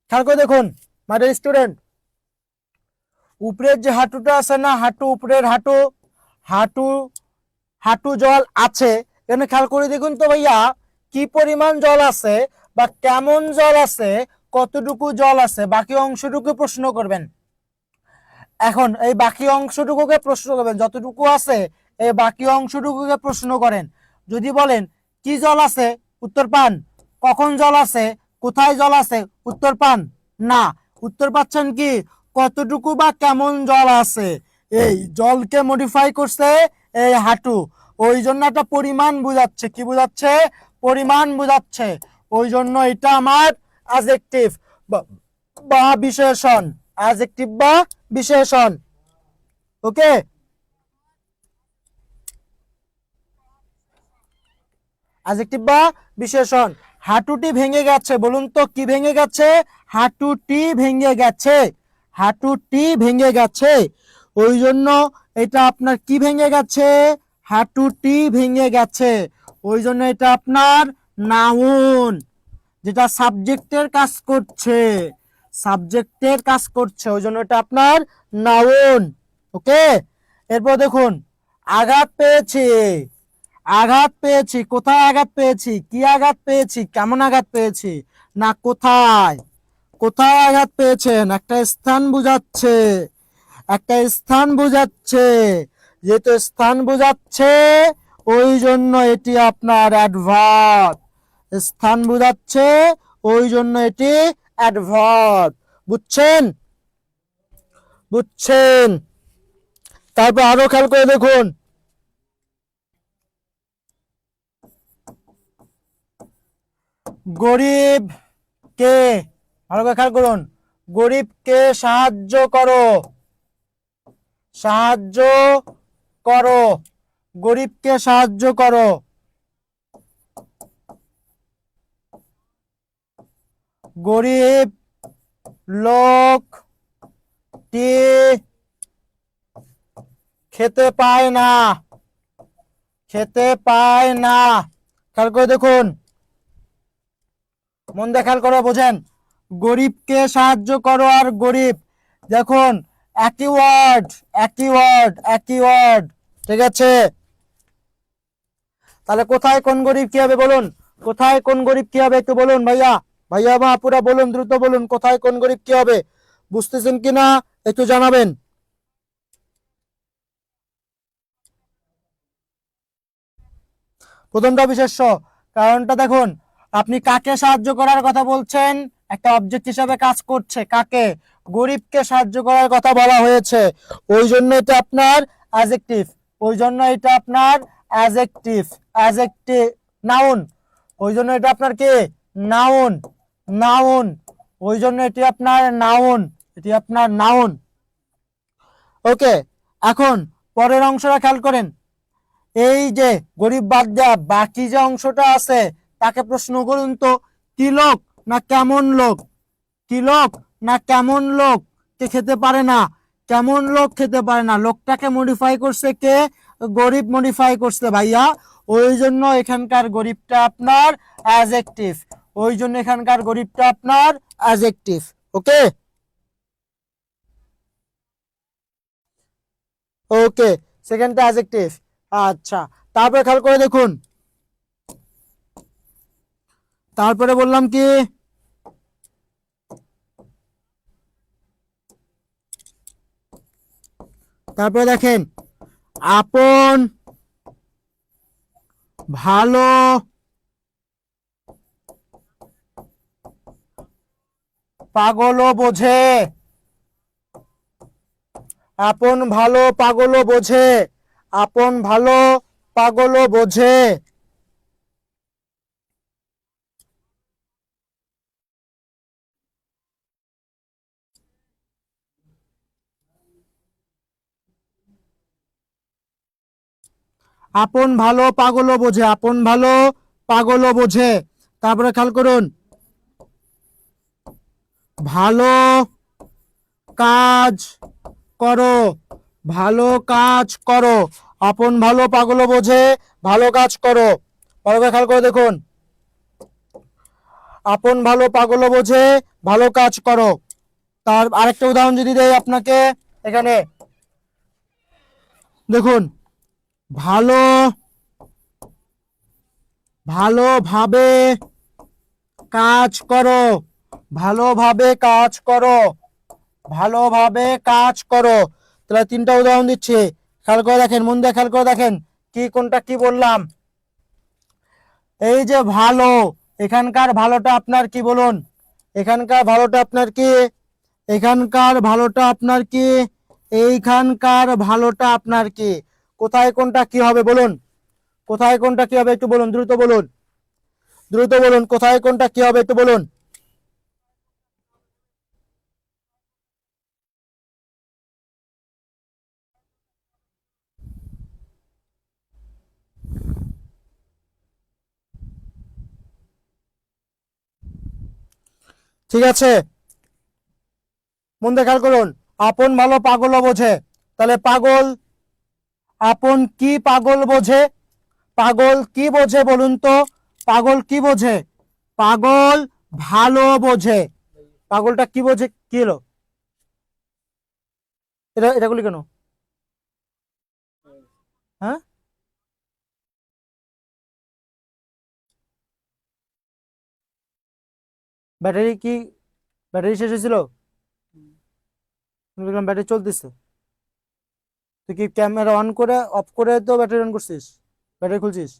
খেয়াল করে দেখুন মাই ডিয়ার স্টুডেন্ট, উপরের যে হাঁটুটা আছে না, হাঁটু, উপরের হাঁটু, হাঁটু, হাঁটু জল আছে। এখানে খেয়াল করে দেখুন তো ভাইয়া কি পরিমাণ জল আছে বা কেমন জল আছে, কতটুকু জল আছে, বাকি অংশটুকু প্রশ্ন করবেন। এখন এই বাকি অংশটুকুকে প্রশ্ন করবেন, যতটুকু আছে এই বাকি অংশটুকুকে প্রশ্ন করেন। যদি বলেন কি জল আছে, উত্তর পান। কখন জল আছে, কোথায় জল আছে, উত্তর পান না। উত্তর পাচ্ছেন কি কতটুকু বা কেমন জল আছে। এই জলকে মডিফাই করছে এই হাঁটু, ওই জন্য একটা পরিমাণ বোঝাচ্ছে, কি বোঝাচ্ছে, পরিমাণ বোঝাচ্ছে। ওই জন্য এটা আমার অ্যাডজেক্টিভ বা বিশেষণ, অ্যাডজেক্টিভ বা বিশেষণ। ওকে, অ্যাডজেক্টিভ বা বিশেষণ। হাঁটুটি ভেঙে গেছে, বলুন তো কি ভেঙে গেছে? হাঁটুটি ভেঙে গেছে, হাঁটুটি ভেঙে গেছে। ওই জন্য এটা আপনার কি ভেঙে গেছে? হাঁটুটি ভেঙে গেছে। ওই জন্য এটা আপনার নাউন, যেটা সাবজেক্টের কাজ করছে, সাবজেক্টের কাজ করছে, ওই জন্য এটা আপনার নাউন। ওকে, এরপর দেখুন, আঘাত পেয়েছে, আঘাত পেয়েছি, কোথায় আঘাত পেয়েছি, কি আঘাত পেয়েছি, কেমন আঘাত পেয়েছি, না কোথায়, কোথায় আঘাত পেয়েছেন, একটা স্থান বোঝাচ্ছে, একটা স্থান বোঝাচ্ছে। যেহেতু স্থান বোঝাচ্ছে ওই জন্য এটি আপনার অ্যাডভার্ব, স্থান বোঝাচ্ছে ওই জন্য এটি অ্যাডভার্ব। বুঝছেন? বুঝছেন? তারপর আরো খেয়াল করে দেখুন, গরিব কে, ভালো করে খেয়াল করুন, গরিবকে সাহায্য করো, সাহায্য করো, গরিবকে সাহায্য করো। গরিব লোকটি খেতে পায় না, খেতে পায় না। খেয়াল করে দেখুন, মন দিয়ে খেয়াল করে বোঝেন, গরিবকে সাহায্য করো আর গরিব, দেখুন একই ওয়ার্ড, একই ওয়ার্ড, একই ওয়ার্ড, ঠিক আছে? তাহলে কোথায় কোন গরিব কি হবে বলুন, কোথায় কোন গরিব কি হবে একটু বলুন ভাইয়া, ভাইয়া বা আপুরা বলুন, দ্রুত বলুন, কোথায় কোন গরিব কি হবে, বুঝতেছেন কিনা একটু জানাবেন। প্রথমটা বিশেষ্য, কারণটা দেখুন, আপনি কাকে সাহায্য করার কথা বলছেন, একটা অবজেক্ট হিসাবে কাজ করছে, কাকে, গরিবকে সাহায্য করার কথা বলা হয়েছে, ওই জন্য এটা আপনার অ্যাডজেক্টিভ, ওই জন্য এটা আপনার অ্যাডজেক্টিভ, অ্যাডজেক্টিভ, নাউন, ওই জন্য এটা আপনার কি, নাউন, নাউন, ওই জন্য এটি আপনার নাউন, এটি আপনার নাউন। ওকে, এখন পরের অংশটা খেয়াল করেন, এই যে গরিব বাদ দেয়া বাকি যে অংশটা আছে তাকে প্রশ্ন করুন তো, কি লোক না কেমন লোক, কি লোক না কেমন লোক কে খেতে পারে না, কেমন লোক খেতে পারে না, লোকটাকে মডিফাই করছে কে, গরিব মডিফাই করছে ভাইয়া, ওই জন্য এখানকার গরিবটা আপনার অ্যাডজেক্টিভ, ওই জন্য এখানকার গরিবটা আপনার অ্যাডজেক্টিভ। ওকে, ওকে, সেকেন্ডটা অ্যাডজেক্টিভ। আচ্ছা, তারপরে খেয়াল করে দেখুন, তারপরে বললাম কি, তারপরে দেখেন, আপন ভালো পাগলও বোঝে, আপন ভালো পাগলও বোঝে, আপন ভালো পাগলও বোঝে। আপন ভালো পাগলও বোঝে, আপন ভালো পাগলও বোঝে। তারপরে খেয়াল করুন, ভালো কাজ করো, ভালো কাজ করো, আপন ভালো পাগলও বোঝে, ভালো কাজ করো। পরে খেয়াল করে দেখুন, আপন ভালো পাগলও বোঝে, ভালো কাজ করো। তার আরেকটা উদাহরণ যদি দেই আপনাকে, এখানে দেখুন, ভালো ভালোভাবে কাজ করো, ভালোভাবে কাজ করো, ভালোভাবে কাজ করো। তাহলে তিনটা উদাহরণ দিচ্ছি, খেয়াল করে দেখেন, মন দিয়ে খেয়াল করে দেখেন, কি কোনটা কি বললাম। এই যে ভালো, এখানকার ভালোটা আপনার কি বলুন, এখানকার ভালোটা আপনার কি, এখানকার ভালোটা আপনার কি, এইখানকার ভালোটা আপনার কি, কোথায় কোনটা কি হবে বলুন, কোথায় কোনটা কি হবে একটু বলুন, দ্রুত বলুন, দ্রুত বলুন, কোথায় কোনটা কি হবে একটু বলুন। ঠিক আছে, মন দিয়ে খেয়াল করুন। আপন ভালো পাগলও বোঝে, তাহলে পাগল আপন কি পাগল বোঝে? পাগল কি বোঝে বলুন তো? পাগল কি বোঝে? পাগল ভালো বোঝে। পাগলটা কি বোঝে? কি হলো এটা? এটা গুলি কেন? হ্যাঁ, ব্যাটারি কি, ব্যাটারি শেষ হয়েছিল? আমি দেখলাম ব্যাটারি চলতেছে। তুই কি ক্যামেরা অন করে অফ করে তো ব্যাটারি অন করছিস, ব্যাটারি খুলছিস?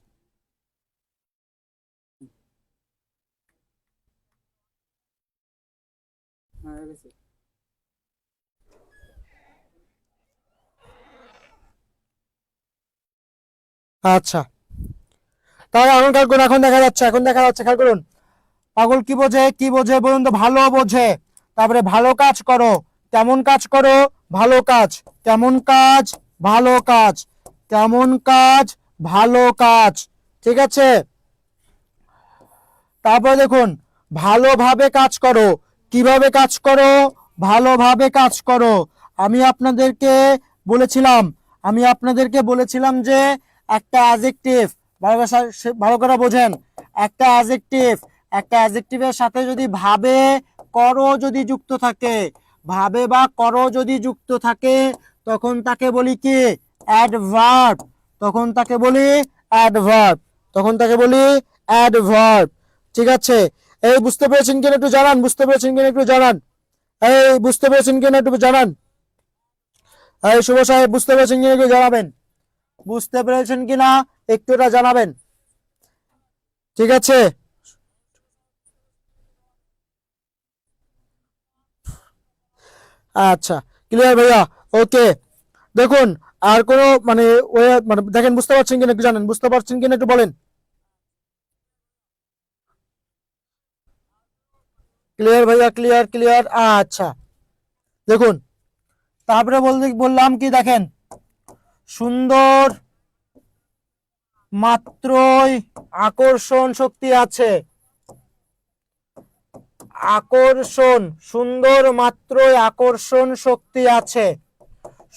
আচ্ছা, তাহলে এখন খেয়াল করুন, এখন দেখা যাচ্ছে, এখন দেখা যাচ্ছে, খেয়াল করুন। পাগল কি বোঝে? কি বোঝে বলুন তো? ভালো বোঝে। তারপরে ভালো কাজ করো। কেমন কাজ করো? ভালো কাজ। কেমন কাজ? ভালো কাজ। কেমন কাজ? ভালো কাজ। ঠিক আছে, তারপরে দেখুন, ভালোভাবে কাজ করো। কিভাবে কাজ করো? ভালোভাবে কাজ করো। আমি আপনাদেরকে বলেছিলাম, আমি আপনাদেরকে বলেছিলাম যে একটা অ্যাডজেক্টিভ, ভালো করে বোঝেন, একটা অ্যাডজেক্টিভ, একটা অ্যাডজেক্টিভের সাথে যদি ভাবে করো যদি যুক্ত থাকে, ভাবে বা করো যদি যুক্ত থাকে, তখন তাকে বলি কি? অ্যাডভার্ব। তখন তাকে বলি অ্যাডভার্ব। তখন তাকে বলি অ্যাডভার্ব। ঠিক আছে, এই বুঝতে পেরেছেন কিনা একটু জানান, বুঝতে পেরেছেন কিনা একটু জানান, এই বুঝতে পেরেছেন কিনা একটু জানান। এই শুভ সাহেব, বুঝতে পেরেছেন কিনা একটু জানাবেন, বুঝতে পেরেছেন কিনা একটু এটা জানাবেন। ঠিক আছে, আচ্ছা, ক্লিয়ার ভাইয়া, ওকে। দেখুন, আর কোনো মানে মানে দেখেন বুঝতে পারছেন কিনা একটু জানেন, বুঝতে পারছেন কিনা একটু বলেন। ক্লিয়ার ভাইয়া, ক্লিয়ার ক্লিয়ার, আচ্ছা। দেখুন, তারপরে বললাম কি, দেখেন, সুন্দর মাত্রই আকর্ষণ শক্তি আছে। আকর্ষণ, সুন্দর মাত্রই আকর্ষণ শক্তি আছে।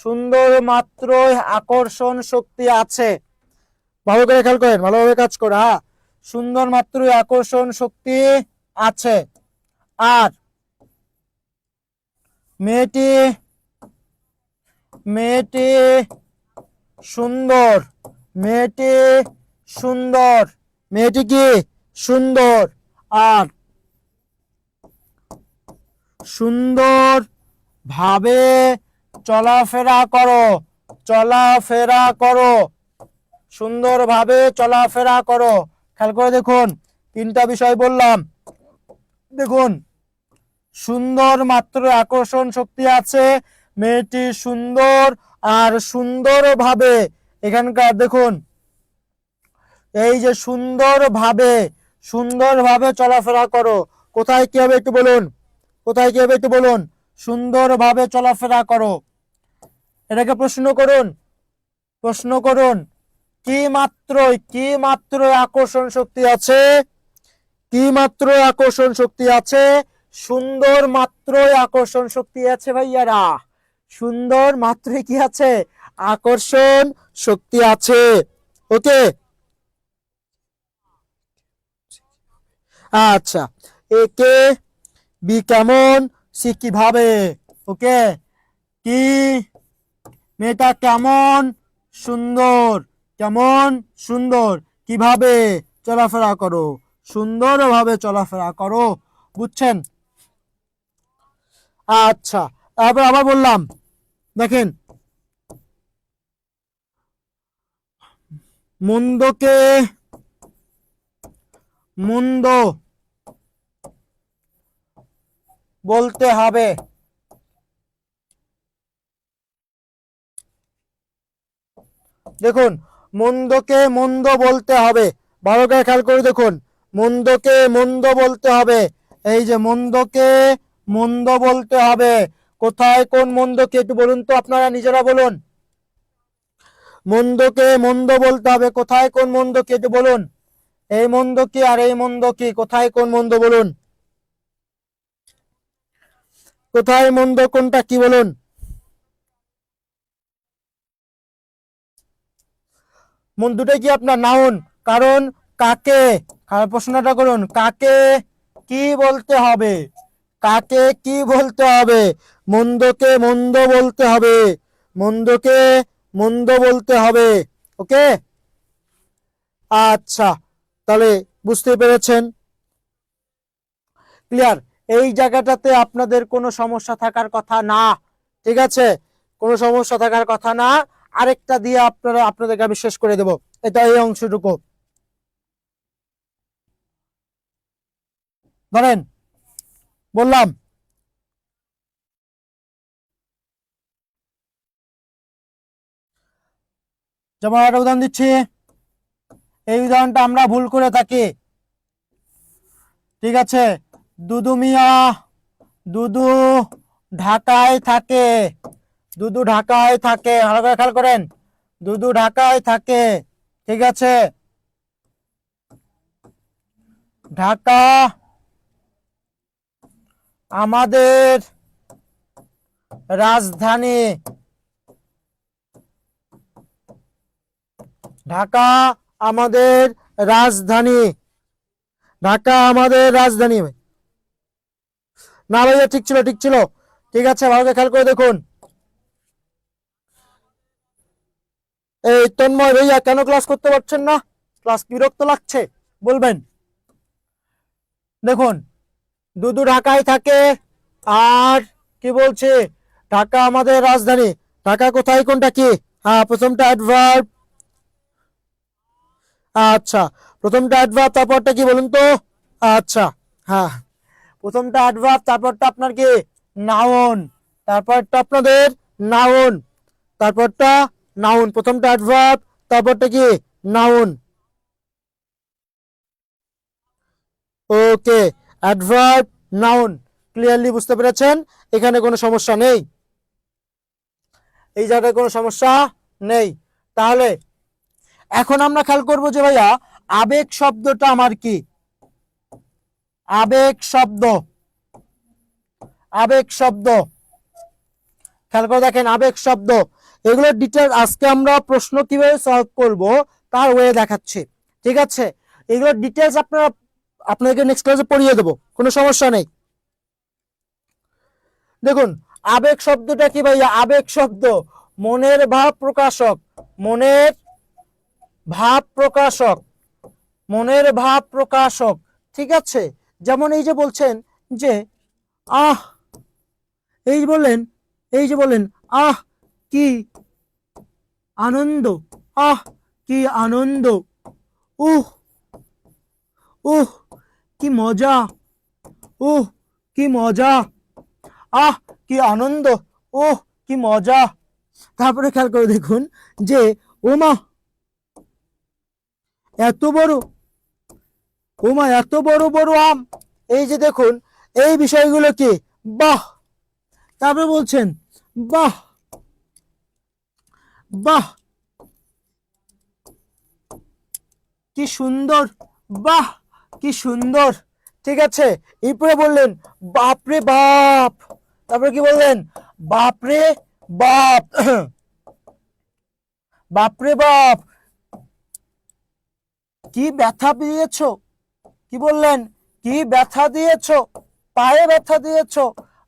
সুন্দর মাত্রই আকর্ষণ শক্তি আছে। ভালো করে খেয়াল করেন, ভালোভাবে কাজ করে, হ্যাঁ। সুন্দর মাত্রই আকর্ষণ শক্তি আছে। আর মেয়েটি, মেয়েটি সুন্দর, মেয়েটি সুন্দর, মেয়েটি কি? সুন্দর। আর সুন্দর ভাবে চলাফেরা করো, চলাফেরা করো, সুন্দরভাবে চলাফেরা করো। খেয়াল করে দেখুন, তিনটা বিষয় বললাম। দেখুন, সুন্দর মাত্র আকর্ষণ শক্তি আছে, মেয়েটি সুন্দর, আর সুন্দরভাবে, এখানকার দেখুন, এই যে সুন্দরভাবে, সুন্দরভাবে চলাফেরা করো, কোথায় কি হবে একটু বলুন, কোথায় কি হবে একটু বলুন? সুন্দরভাবে চলাফেরা করো। এটাকে প্রশ্ন করুন, প্রশ্ন করুন, কি মাত্রই, কি মাত্রই আকর্ষণ শক্তি আছে? কি মাত্র আকর্ষণ শক্তি আছে? সুন্দর মাত্রই আকর্ষণ শক্তি আছে ভাইয়ারা। সুন্দর মাত্রই কি আছে? আকর্ষণ শক্তি আছে। ওকে, আচ্ছা, একে বি কেমন, সি কিভাবে। ওকে, কি, মেয়েটা কেমন? সুন্দর। কেমন? সুন্দর। কিভাবে? চলাফেরা করো, সুন্দরভাবে চলাফেরা করো। বুঝছেন? আচ্ছা, তারপর আবার বললাম, দেখেন, মন্দকে মন্দ বলতে হবে। দেখুন, মন্দকে মন্দ বলতে হবে। ভালো করে খেয়াল করে দেখুন, মন্দকে মন্দ বলতে হবে। এই যে মন্দকে মন্দ বলতে হবে, কোথায় কোন মন্দকে একটু বলুন তো, আপনারা নিজেরা বলুন। মন্দকে মন্দ বলতে হবে, কোথায় কোন মন্দকে একটু বলুন। এই মন্দ কি আর এই মন্দ কি, কোথায় কোন মন্দ বলুন। কোথায় মন্দ কোনটা কি বলুন? মন দুটাই কি আপনার নাউন? কারণ কাকে, প্রশ্নটা করুন, কাকে কি বলতে হবে? কাকে কি বলতে হবে? মন্দকে মন্দ বলতে হবে, মন্দকে মন্দ বলতে হবে। ওকে, আচ্ছা, তাহলে বুঝতে পেরেছেন? ক্লিয়ার? এই জায়গাটাতে আপনাদের কোনো সমস্যা থাকার কথা না, ঠিক আছে? কোনো সমস্যা থাকার কথা না। আরেকটা দিয়ে আপনাদেরকে আমি শেষ করে দেব, এটা এই অংশটুকু। ধরেন বললাম যেমন একটা উদাহরণ দিচ্ছি, এই উদাহরণটা আমরা ভুল করে থাকি, ঠিক আছে? দুদু মিয়া, দুদু ঢাকায় থাকে, দুদু ঢাকায় থাকে, ভালো করে খেয়াল করেন, দুদু ঢাকায় থাকে, ঠিক আছে? ঢাকা আমাদের রাজধানী, ঢাকা আমাদের রাজধানী, ঢাকা আমাদের রাজধানী। না ভাইয়া, ঠিক ছিল, ঠিক ছিল, ঠিক আছে, ভালো করে খেয়াল করে দেখুন। এই তন্ময় ভাইয়া, কেন ক্লাস করতে পারছেন না? ক্লাস বিরক্ত লাগছে বলবেন। দেখুন, দুদু ঢাকায় থাকে, আর কি বলছে, ঢাকা আমাদের রাজধানী। ঢাকা কোথায়, কোনটা কি? হ্যাঁ, প্রথমটা অ্যাডভার্ব। আচ্ছা, প্রথমটা অ্যাডভার্ব, তারপরটা কি বলুন তো? আচ্ছা, হ্যাঁ, প্রথমটা অ্যাডভার্ব, তারপরটা আপনার কি? নাউন। তারপরটা আপনাদের নাউন, তারপরটা নাউন। প্রথমটা অ্যাডভার্ব, তারপরটা কি? নাউন। ওকে, অ্যাডভার্ব, নাউন, ক্লিয়ারলি বুঝতে পেরেছেন? এখানে কোনো সমস্যা নেই, এই জায়গায় কোনো সমস্যা নেই। তাহলে এখন আমরা খেয়াল করবো যে ভাইয়া আবেগ শব্দটা আমার কি? আবেগ শব্দ, আবেগ শব্দ, খেয়াল করে দেখেন, আবেগ শব্দ, এগুলোর ডিটেলস আজকে আমরা প্রশ্ন কিভাবে সলভ করব তার ওয়ে দেখাচ্ছি, ঠিক আছে? এগুলোর ডিটেলস আপনাদেরকে নেক্সট ক্লাসে পড়িয়ে দেবো, কোনো সমস্যা নেই। দেখুন, আবেগ শব্দটা কি ভাইয়া? আবেগ শব্দ মনের ভাব প্রকাশক, মনের ভাব প্রকাশক, মনের ভাব প্রকাশক, ঠিক আছে? যেমন এই যে বলছেন যে আহ, এই যে বললেন, এই যে বললেন আহ কি আনন্দ, আহ কি আনন্দ, উহ, উহ কি মজা, উহ কি মজা, আহ কি আনন্দ, ওহ কি মজা। তারপরে খেয়াল করে দেখুন যে ওমা এত বড়, ওমা এত বড় বড় আম, এই যে দেখুন, এই বিষয়গুলো কি? বাহ। তারপরে বলছেন বাহ, বাহ কি সুন্দর, বাহ কি সুন্দর, ঠিক আছে? এরপরে বললেন বাপরে বাপ, তারপরে কি বললেন? বাপরে বাপ, বাপরে বাপ কি ব্যথা দিয়েছো, কি বললেন? কি ব্যথা দিয়েছো, পায়ে ব্যথা দিয়েছো,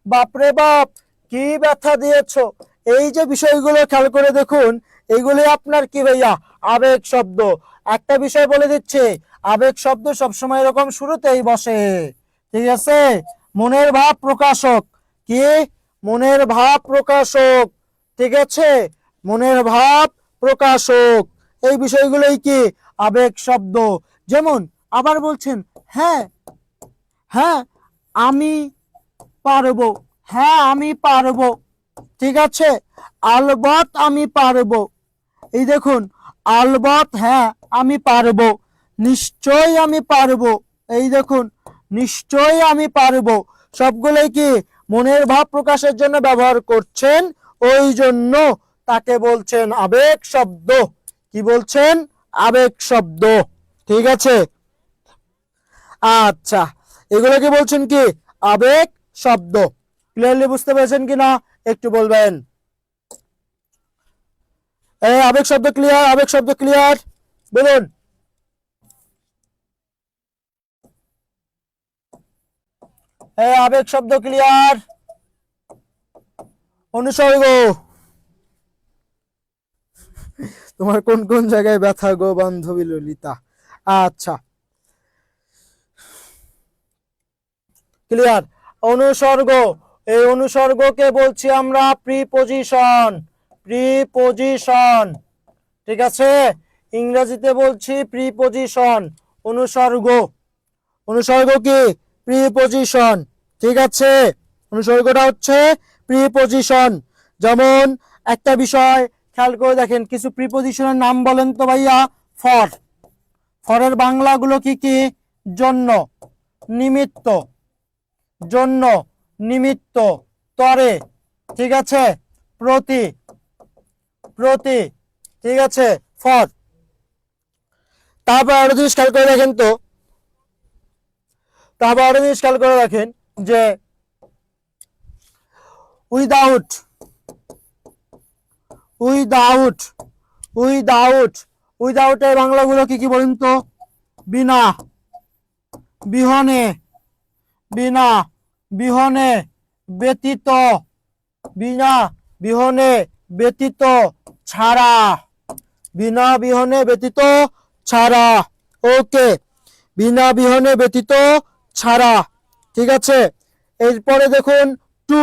বাপরে বাপ কি ব্যথা দিয়েছো। এই যে বিষয়গুলো খেয়াল করে দেখুন, এইগুলি আপনার কি ভাইয়া? আবেগ শব্দ। একটা বিষয় বলে দিচ্ছে, আবেগ শব্দ সবসময় এরকম শুরুতেই বসে, ঠিক আছে? মনের ভাব প্রকাশক, কি? মনের ভাব প্রকাশক, ঠিক আছে? মনের ভাব প্রকাশক, এই বিষয়গুলোই কি? আবেগ শব্দ। যেমন আবার বলছেন হ্যাঁ, হ্যাঁ আমি পারবো, হ্যাঁ আমি পারবো, ঠিক আছে? আলবত আমি পারবো, এই দেখুন, আলবত হ্যাঁ আমি পারবো, নিশ্চয়ই আমি পারবো, এই দেখুন, নিশ্চয়ই আমি পারবো। সবগুলোই কি? মনের ভাব প্রকাশের জন্য ব্যবহার করছেন, ওই জন্য তাকে বলছেন আবেগ শব্দ। কি বলছেন? আবেগ শব্দ, ঠিক আছে? আচ্ছা, এগুলোকে বলছেন কি? আবেগ শব্দ। ক্লিয়ারলি বুঝতে পেরেছেন কিনা একটু বলবেন। আবেগ শব্দ ক্লিয়ার, আবেগ শব্দ ক্লিয়ার, বলুন। আবেগ শব্দ ক্লিয়ার। অনুসর্গ, তোমার কোন কোন জায়গায় ব্যথা গো বান্ধবী ললিতা? আচ্ছা, ক্লিয়ার। অনুসর্গ, এই অনুসর্গকে বলছি আমরা প্রিপজিশন, প্রিপজিশন, ঠিক আছে? ইংরেজিতে বলছি প্রিপজিশন। অনুসর্গ, অনুসর্গ কি? প্রিপজিশন, ঠিক আছে? অনুসর্গটা হচ্ছে প্রিপজিশন। যেমন একটা বিষয় খেয়াল করে দেখেন, কিছু প্রিপজিশনের নাম বলেন তো ভাইয়া। ফর, ফরের বাংলাগুলো কি কি? জন্য, নিমিত্ত, জন্য, নিমিত্ত, তরে, ঠিক আছে? প্রতি, প্রতি, ঠিক আছে? ফর। তারপর আরো জিনিস খেয়াল করে দেখেন তো, তারপর আরো জিনিস খেয়াল করে রাখেন যে উইদাউট, উইদাউট, উইদাউট, উইদাউটের বাংলাগুলো কি কি বলেন তো? বিনা, বিহনে, বিনা, বিহনে, ব্যতীত, বিনা, বিহনে, ব্যতীত, ছাড়া, বিনা বিহনে ব্যতীত ছাড়া। ওকে, বিনা বিহনে ব্যতীত ছাড়া, ঠিক আছে? এরপরে দেখুন টু,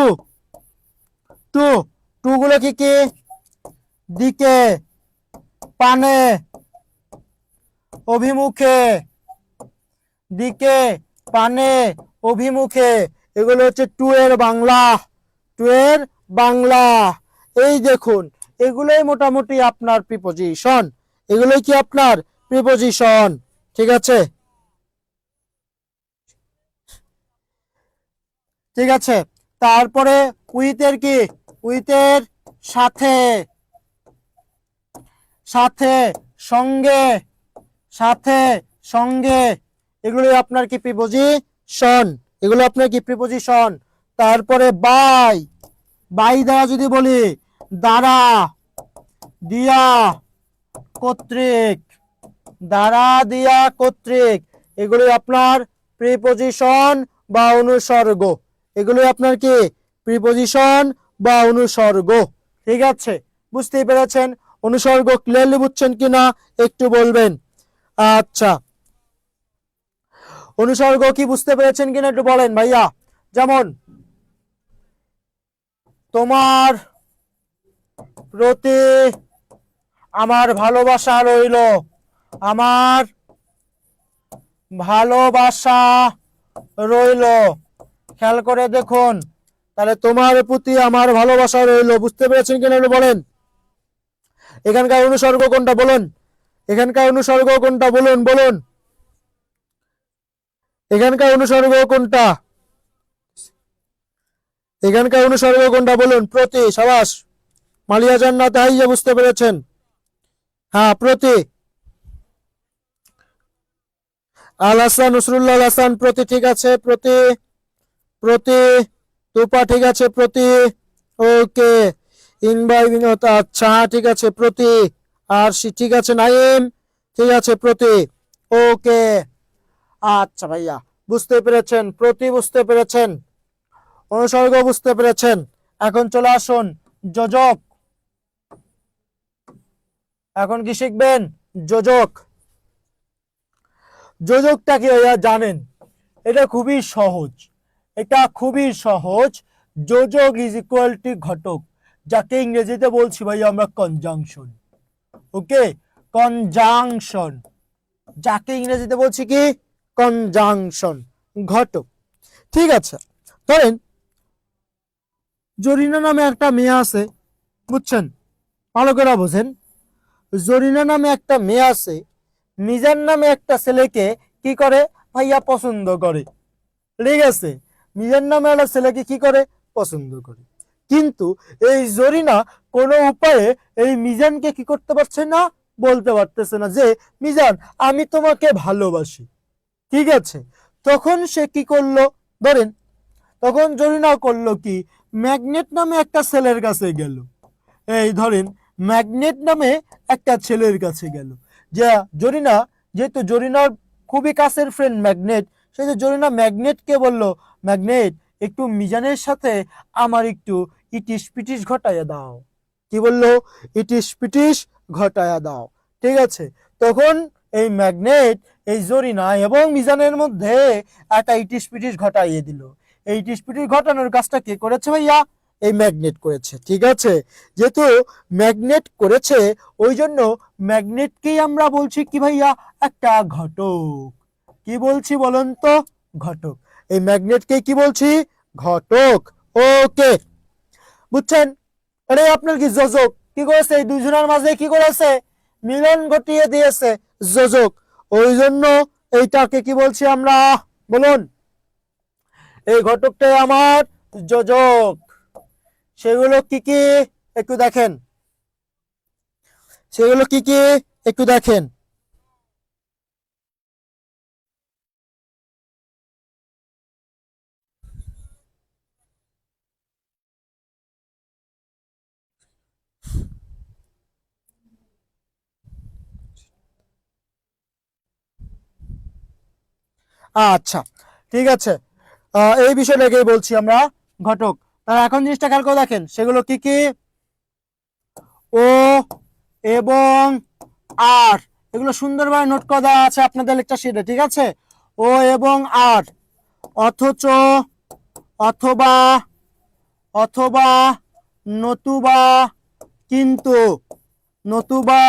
টু, টু গুলো কি কি? দিকে, পানে, অভিমুখে, দিকে, পানে, অভিমুখে, এগুলো হচ্ছে টু এর বাংলা, টু এর বাংলা। এই দেখুন, এগুলোই মোটামুটি আপনার প্রিপজিশন, এগুলোই কি আপনার প্রিপজিশন, ঠিক আছে? ঠিক আছে। তারপরে উইথের কি? উইথের সাথে, সাথে, সঙ্গে, সাথে, সঙ্গে, এগুলো আপনার কি প্রিপজিশন, এগুলো আপনার কি প্রিপজিশন। তারপরে বাই, বাই দ্বারা যদি বলি, দ্বারা, দিয়া, কর্তৃক, দ্বারা, দিয়া, কর্তৃক, এগুলো আপনার প্রিপজিশন বা অনুসর্গ, এগুলো আপনার কি? প্রিপজিশন বা অনুসর্গ, ঠিক আছে? বুঝতেই পেরেছেন? অনুসর্গ ক্লিয়ারলি বুঝছেন কিনা একটু বলবেন। আচ্ছা, অনুসর্গ কি বুঝতে পেরেছেন কিনা একটু বলেন ভাইয়া। যেমন তোমার প্রতি আমার ভালোবাসা রইল, আমার ভালোবাসা রইল, খেয়াল করে দেখুন, তাহলে তোমার প্রতি আমার ভালোবাসা রইল, বুঝতে পেরেছেন কিনা একটু বলেন। এখানকার অনুসর্গ কোনটা বলুন, এখানকার অনুসর্গ কোনটা বলুন, বলুন, এখানকার অনুসর্গ কোনটা, এখানকার অনুসর্গ কোনটা বলুন। প্রতি, সাবাস, মালিয়া জান্নাত হাইয়া, বুঝতে পেরেছেন। হ্যাঁ, প্রতি। আল হাসান, নসরুল্লাহ হাসান, প্রতি, ঠিক আছে? প্রতি, প্রতি, তুপা, ঠিক আছে? প্রতি, ওকে। ইনবাই বিনত, আচ্ছা, ঠিক আছে? প্রতি। আর ঠিক আছে? নাইম, ঠিক আছে? প্রতি, ওকে। আচ্ছা ভাইয়া, বুঝতে পেরেছেন, প্রতি বুঝতে পেরেছেন, অনুসর্গ বুঝতে পেরেছেন। এখন চলে আসুন যোজক। এখন কি শিখবেন? যোজক। যোজকটা কি ভাইয়া জানেন? এটা খুবই সহজ, এটা খুবই সহজ। যোজক ইজ ইকুয়াল টু ঘটক, যাকে ইংরেজিতে বলছি ভাই আমরা কনজাংশন। ওকে, কনজাংশন, যাকে ইংরেজিতে বলছি কি? কনজাংশন, ঘটক, ঠিক আছে? ধরেন জরিনা নামে একটা মেয়ে আছে, বুঝছেন? ভালো করে বোঝেন। জরিনা নামে একটা মেয়ে আছে, মিজান নামে একটা ছেলেকে কি করে ভাইয়া? পছন্দ করে, ঠিক আছে? মিজান নামে একটা ছেলেকে কি করে? পছন্দ করে। কিন্তু এই জরিনা কোনো উপায়ে এই মিজানকে কি করতে পারছে না? বলতে পারতেছে না যে মিজান আমি তোমাকে ভালোবাসি, ঠিক আছে? তখন সে কি করলো? ধরেন তখন জরিনা করলো কি, ম্যাগনেট নামে একটা ছেলের কাছে গেল। এই ধরেন ম্যাগনেট নামে একটা ছেলের কাছে গেল, যে জরিনা, যেহেতু জরিনার খুবই কাছের ফ্রেন্ড ম্যাগনেট, সেই যে জরিনা ম্যাগনেটকে বলল, ম্যাগনেট একটু মিজানের সাথে আমার একটু ইটিস পিটিস ঘটাইয়া দাও। কি বললো? ইটিস পিটিস ঘটাইয়া দাও। ঠিক আছে, তখন এই ম্যাগনেট এই জরিনা এবং মিজানের মধ্যে একটা ইটিস পিটিস ঘটাইয়ে দিল। এই ইটিস পিটিস ঘটানোর কাজটা কে করেছে ভাইয়া? এই ম্যাগনেট করেছে। ঠিক আছে, যেহেতু ম্যাগনেট করেছে ওই জন্য ম্যাগনেটকেই আমরা বলছি কি ভাইয়া? একটা ঘটক। কি বলছি বলুন তো? ঘটক। এই ম্যাগনেটকে কি বলছি? ঘটক। ওকে, বুঝছেন? আরে আপনার কি যোজক কি করেছে? এই দুজনের মাঝে কি করেছে? মিলন ঘটিয়ে দিয়েছে, যোজক। ওই জন্য এইটাকে কি বলছি আমরা? বলুন। এই ঘটকটাই আমার যোজক। সেগুলো কি কি একটু দেখেন, সেগুলো কি কি একটু দেখেন। আচ্ছা, ঠিক আছে, এই বিষয়টাকেই বলছি আমরা ঘটক। তাহলে এখন জিনিসটা খেয়াল করে দেখেন, সেগুলো কি কি? ও এবং আর, এগুলো সুন্দরভাবে নোট করে দেওয়া আছে আপনাদের লেকচার শিটে। ঠিক আছে, ও এবং আর, অথচ, অথবা, অথবা, নতুবা, কিন্তু, নতুবা,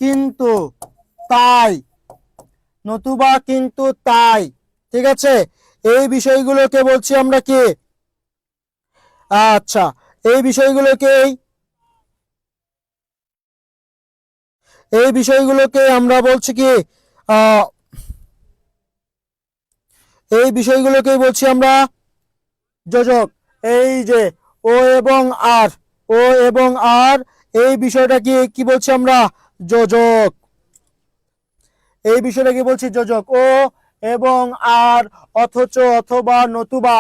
কিন্তু, তাই, নতুবা, কিন্তু, তাই। ঠিক আছে, এই বিষয়গুলোকে বলছি আমরা কি? আচ্ছা, এই বিষয়গুলোকে, এই বিষয়গুলোকে আমরা বলছি কি? আহ এই বিষয়গুলোকেই বলছি আমরা যোজক। এই যে ও এবং আর, ও এবং আর, এই বিষয়টা কি কি বলছি আমরা? যোজক। এই বিষয়টা কি বলছি? যোজক। ও এবং আর, অথচ, অথবা, নতুবা,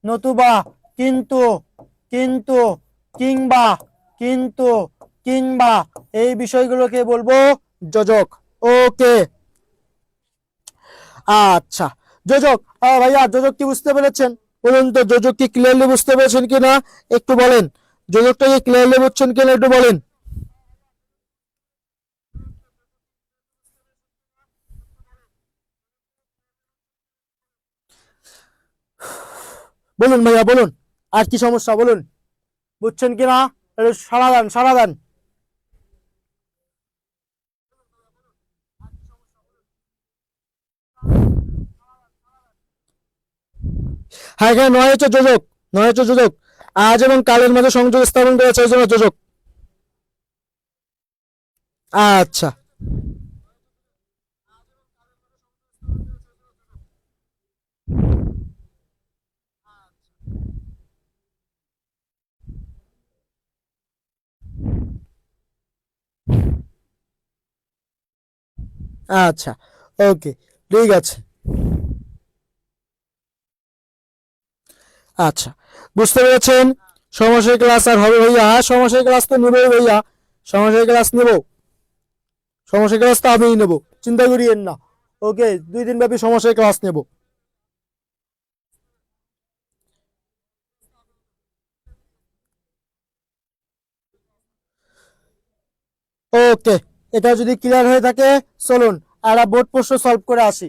নতুবা, কিন্তু, কিন্তু, কিংবা, কিন্তু, কিংবা, এই বিষয়গুলোকে বলবো যোজক। ওকে, আচ্ছা, যোজক। ভাইয়া যোজক কি বুঝতে পেরেছেন? বলুন তো, যোজক কি ক্লিয়ারলি বুঝতে পেরেছেন কিনা একটু বলেন। যোজকটা কি ক্লিয়ারলি বুঝছেন কিনা একটু বলেন। বলুন ভাইয়া, বলুন। আর কি সমস্যা বলুন, বুঝছেন কিনা? সারা দেন, সারা দেন। হ্যাঁ, এখানে নয় হচ্ছে যোজক, নয় হচ্ছে যোজক। আজ এবং কালের মাঝে সংযোগ স্থাপন করেছে, এই জন্য যোজক। আচ্ছা, আচ্ছা, ওকে, ঠিক আছে। আচ্ছা, বুঝতে পেরেছেন? সমাসের ক্লাস আর হবে ভাইয়া? হ্যাঁ, সমাসের ক্লাস তো নেবই ভাইয়া, সমাসের ক্লাস নেব, সমাসের ক্লাস তো আমিই নেব, চিন্তা করিয়েন না। ওকে, 2 দিন ব্যাপী সমাসের ক্লাস নেব। ওকে, এটা যদি ক্লিয়ার হয়ে থাকে, চলুন আর বোর্ড প্রশ্ন সলভ করে আসি।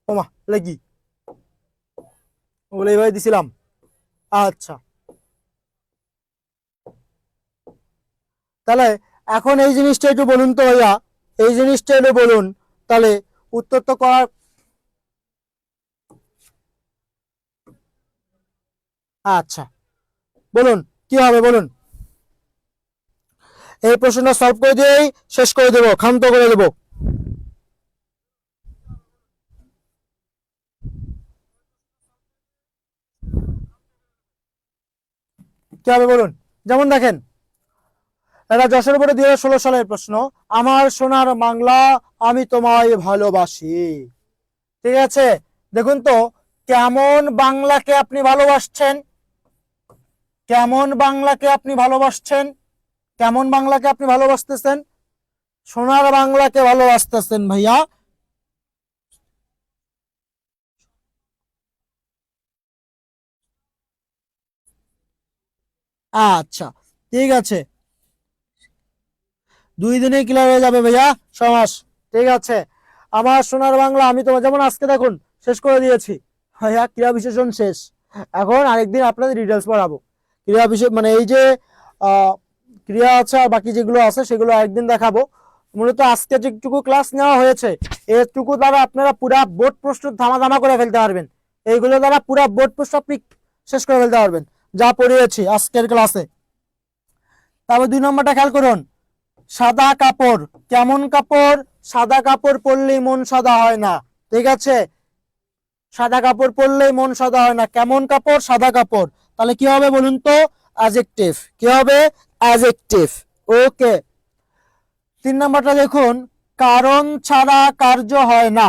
ওমা লেগি, ওগুলো এইভাবে দিছিলাম। আচ্ছা, তাহলে এখন এই জিনিসটা একটু বলুন তো ভাইয়া, এই জিনিসটা একটু বলুন, তাহলে উত্তর তো করার। আচ্ছা, বলুন কি হবে বলুন। এই প্রশ্নটা সলভ করে দিয়েই শেষ করে দেবো, ক্ষান্ত করে দেবো। কি হবে বলুন? যেমন দেখেন, এটা যশোর বোর্ডে 2016 সালের প্রশ্ন। আমার সোনার বাংলা, আমি তোমায় ভালোবাসি। ঠিক আছে, দেখুন তো, কেমন বাংলাকে আপনি ভালোবাসছেন? কেমন বাংলাকে আপনি ভালোবাসছেন? কেমন বাংলাকে আপনি ভালোবাসতেছেন? সোনার বাংলাকে ভালোবাসতেছেন ভাইয়া। আচ্ছা, ঠিক আছে, 2 দিনে ক্লিয়ার হয়ে যাবে ভাইয়া সমাস। ঠিক আছে, আমার সোনার বাংলা আমি তোমার যেমন আজকে দেখুন শেষ করে দিয়েছি ভাইয়া, ক্রিয়া বিশেষণ শেষ। এখন আরেকদিন আপনাদের ডিটেলস পড়াবো। ক্রিয়া বিশেষ মানে এই যে ক্রিয়া আছে আর বাকি যেগুলো আছে সেগুলো আরেকদিন দেখাবো। মূলত আজকে যেটুকু ক্লাস নেওয়া হয়েছে এটুকু দ্বারা আপনারা পুরা বোর্ড প্রস্তুত ধামা করে ফেলতে পারবেন। এইগুলো দ্বারা পুরা বোর্ড প্রস্তুত আপনি শেষ করে ফেলতে পারবেন যা পড়িয়েছি আজকের ক্লাসে। তারপর 2 নম্বরটা খেয়াল করুন, সাদা কাপড়। কেমন কাপড়? সাদা কাপড় পরলেই মন সাদা হয় না। ঠিক আছে, সাদা কাপড় পরলেই মন সাদা হয় না। কেমন কাপড়? সাদা কাপড়। তাহলে কি হবে বলুন তো? অ্যাডজেক্টিভ। কি হবে? অ্যাডজেক্টিভ। ওকে। 3 নম্বরটা দেখুন, কারণ ছাড়া কার্য হয় না।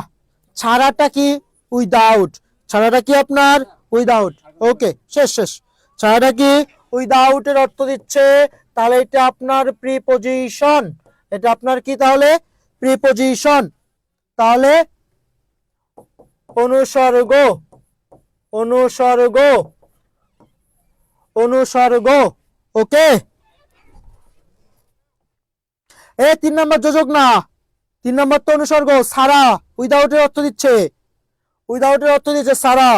ছাড়াটা কি? উইদাউট। ছাড়াটা কি আপনার? উইদাউট। ওকে, শেষ শেষ। ছাড়াটা কি? উইদাউট এর অর্থ দিচ্ছে, তাহলে এটা আপনার প্রিপজিশন। এটা আপনার কি তাহলে? প্রিপজিশন। তাহলে অনুসর্গ। অনুসর্গ। অনুসর্গ। ওকে। 3 নম্বর যোজক না, 3 নম্বর তো অনুসর্গ। সারা উইদাউটের অর্থ দিচ্ছে, উইদাউটের অর্থ দিচ্ছে সারা,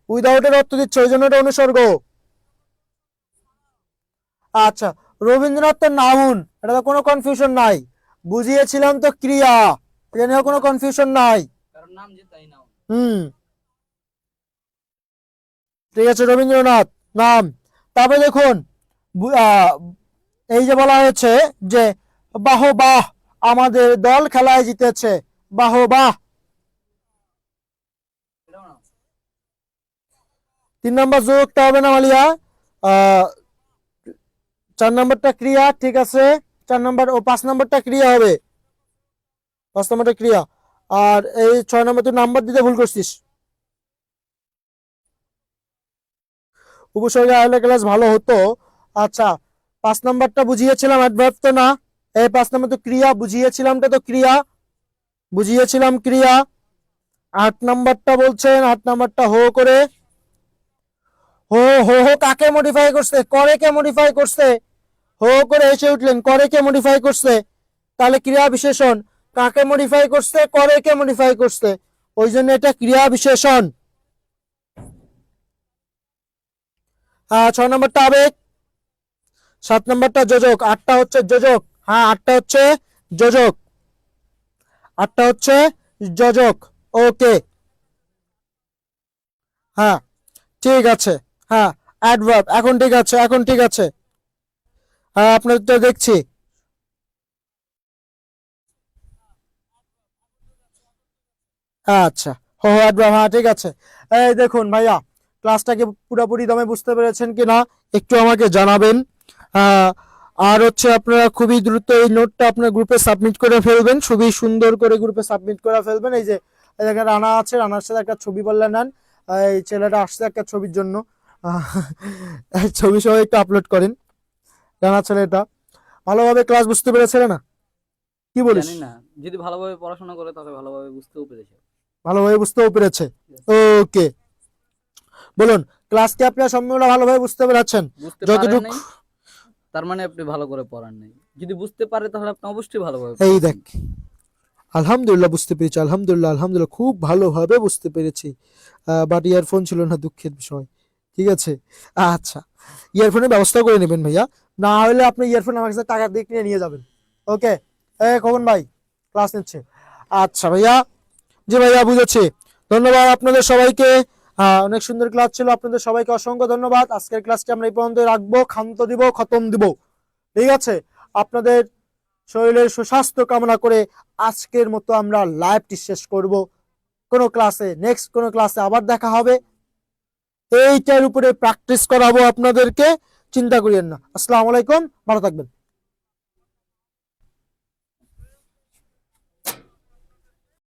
উইদাউটের অর্থ দিচ্ছে, ওই জন্য এটা অনুসর্গ। আচ্ছা, রবীন্দ্রনাথ তো নাউন, এটা তো কোনো কনফিউশন নাই। বুঝিয়েছিলাম তো ক্রিয়া, এটা নিয়ে কোনো কনফিউশন নাই। হুম, ঠিক আছে, রবীন্দ্রনাথ নাম। তারপরে দেখুন এই যে বলা হয়েছে যে বাহ বাহ আমাদের দল খেলায় জিতেছে। বাহ বাহ। 3 নম্বর যোগটা হবে না মালিয়া। 4 নম্বরটা ক্রিয়া। ঠিক আছে, 4 নম্বর ও 5 নম্বরটা ক্রিয়া হবে। 5 নম্বরটা ক্রিয়া। আর এই 6 নম্বর তুই নাম্বার দিতে ভুল করছিস। উপসর্গে আইলে ক্লাস ভালো হতো। আচ্ছা, 5 নম্বরটা বুঝিয়েছিলাম, অ্যাডভার্ব তো না। এই 5 নম্বর তো ক্রিয়া, বুঝিয়েছিলামটা তো ক্রিয়া, বুঝিয়েছিলাম ক্রিয়া। 8 নম্বরটা বলছেন, 8 নম্বরটা হো করে। হো হো হো কাকে মডিফাই করছে? করে কে মডিফাই করছে? হো করে এসে উঠলেন, করে কে মডিফাই করছে? তাহলে ক্রিয়া বিশেষণ। কাকে মডিফাই করছে? করে কে মডিফাই করছে, ওই জন্য এটা ক্রিয়া বিশেষণ। 6 নম্বরটা আবেগ। 7 নম্বরটা যোজক। 8টা হচ্ছে যোজক। হ্যাঁ, 8টা হচ্ছে যোজক। 8টা হচ্ছে যোজক। ওকে, হ্যাঁ, ঠিক আছে। হ্যাঁ, অ্যাডভার্ব। এখন ঠিক আছে, এখন ঠিক আছে। হ্যাঁ, আপনারটা দেখছি। আচ্ছা, হো হো অ্যাডভার্ব, হ্যাঁ ঠিক আছে। এই দেখুন ভাইয়া, ক্লাসটাকে পুরোপুরি দমে বুঝতে পেরেছেন কিনা একটু আমাকে জানাবেন। আহ, আর হচ্ছে আপনারা খুবই দ্রুত এই নোটটা আপনার গ্রুপে সাবমিট করে ফেলবেন, খুবই সুন্দর করে গ্রুপে সাবমিট করে ফেলবেন। এই যে এখানে রানা আছে, রানার সাথে একটা ছবি বললে নেন। এই ছেলেটা আসছে একটা ছবির জন্য। আহ, এই ছবি সহ একটু আপলোড করেন। রানা ছেলেটা ভালোভাবে ক্লাস বুঝতে পেরেছে না? কি বলিস? জানি না, যদি ভালোভাবে পড়াশোনা করে তাহলে ভালোভাবে বুঝতেও পেরেছে। ভালোভাবে বুঝতেও পেরেছে। ওকে, বলুন, ক্লাসকে আপনারা সম্পূর্ণ ভালোভাবে বুঝতে পেরেছেন? বুঝতে পারেন যতটুকু নাই তার মানে আপনি ভালো করে পড়ান নাই। যদি বুঝতে পারে তাহলে আপনি অবশ্যই ভালোভাবে এই পড়ান। দেখ, আলহামদুলিল্লাহ বুঝতে পেরেছি, আলহামদুলিল্লাহ, আলহামদুলিল্লাহ, খুব ভালোভাবে বুঝতে পেরেছি। বাট ইয়ারফোন ছিল না, দুঃখের বিষয়। ঠিক আছে, আচ্ছা, ইয়ারফোনের ব্যবস্থা করে নেবেন ভাইয়া, না হলে আপনি ইয়ারফোন আমার কাছে টাকা দিয়ে কিনে নিয়ে যাবেন। ওকে, খোকন ভাই ক্লাস নিচ্ছে। আচ্ছা ভাইয়া, জি ভাইয়া বুঝেছি। ধন্যবাদ আপনাদের সবাইকে। অনেক সুন্দর ক্লাস ছিল, আপনাদের সবাইকে অসংখ্য ধন্যবাদ। আজকের ক্লাসটি আমরা এই পর্যন্ত রাখবো, ক্ষান্ত দিব, খতম দিব। ঠিক আছে, আপনাদের শরীরের সুস্বাস্থ্য কামনা করে আজকের মতো আমরা লাইভটি শেষ করব। কোনো ক্লাসে, নেক্সট কোনো ক্লাসে আবার দেখা হবে। এইটার উপরে প্র্যাকটিস করাবো আপনাদেরকে, চিন্তা করিয়েন না। আসসালামু আলাইকুম, ভালো থাকবেন।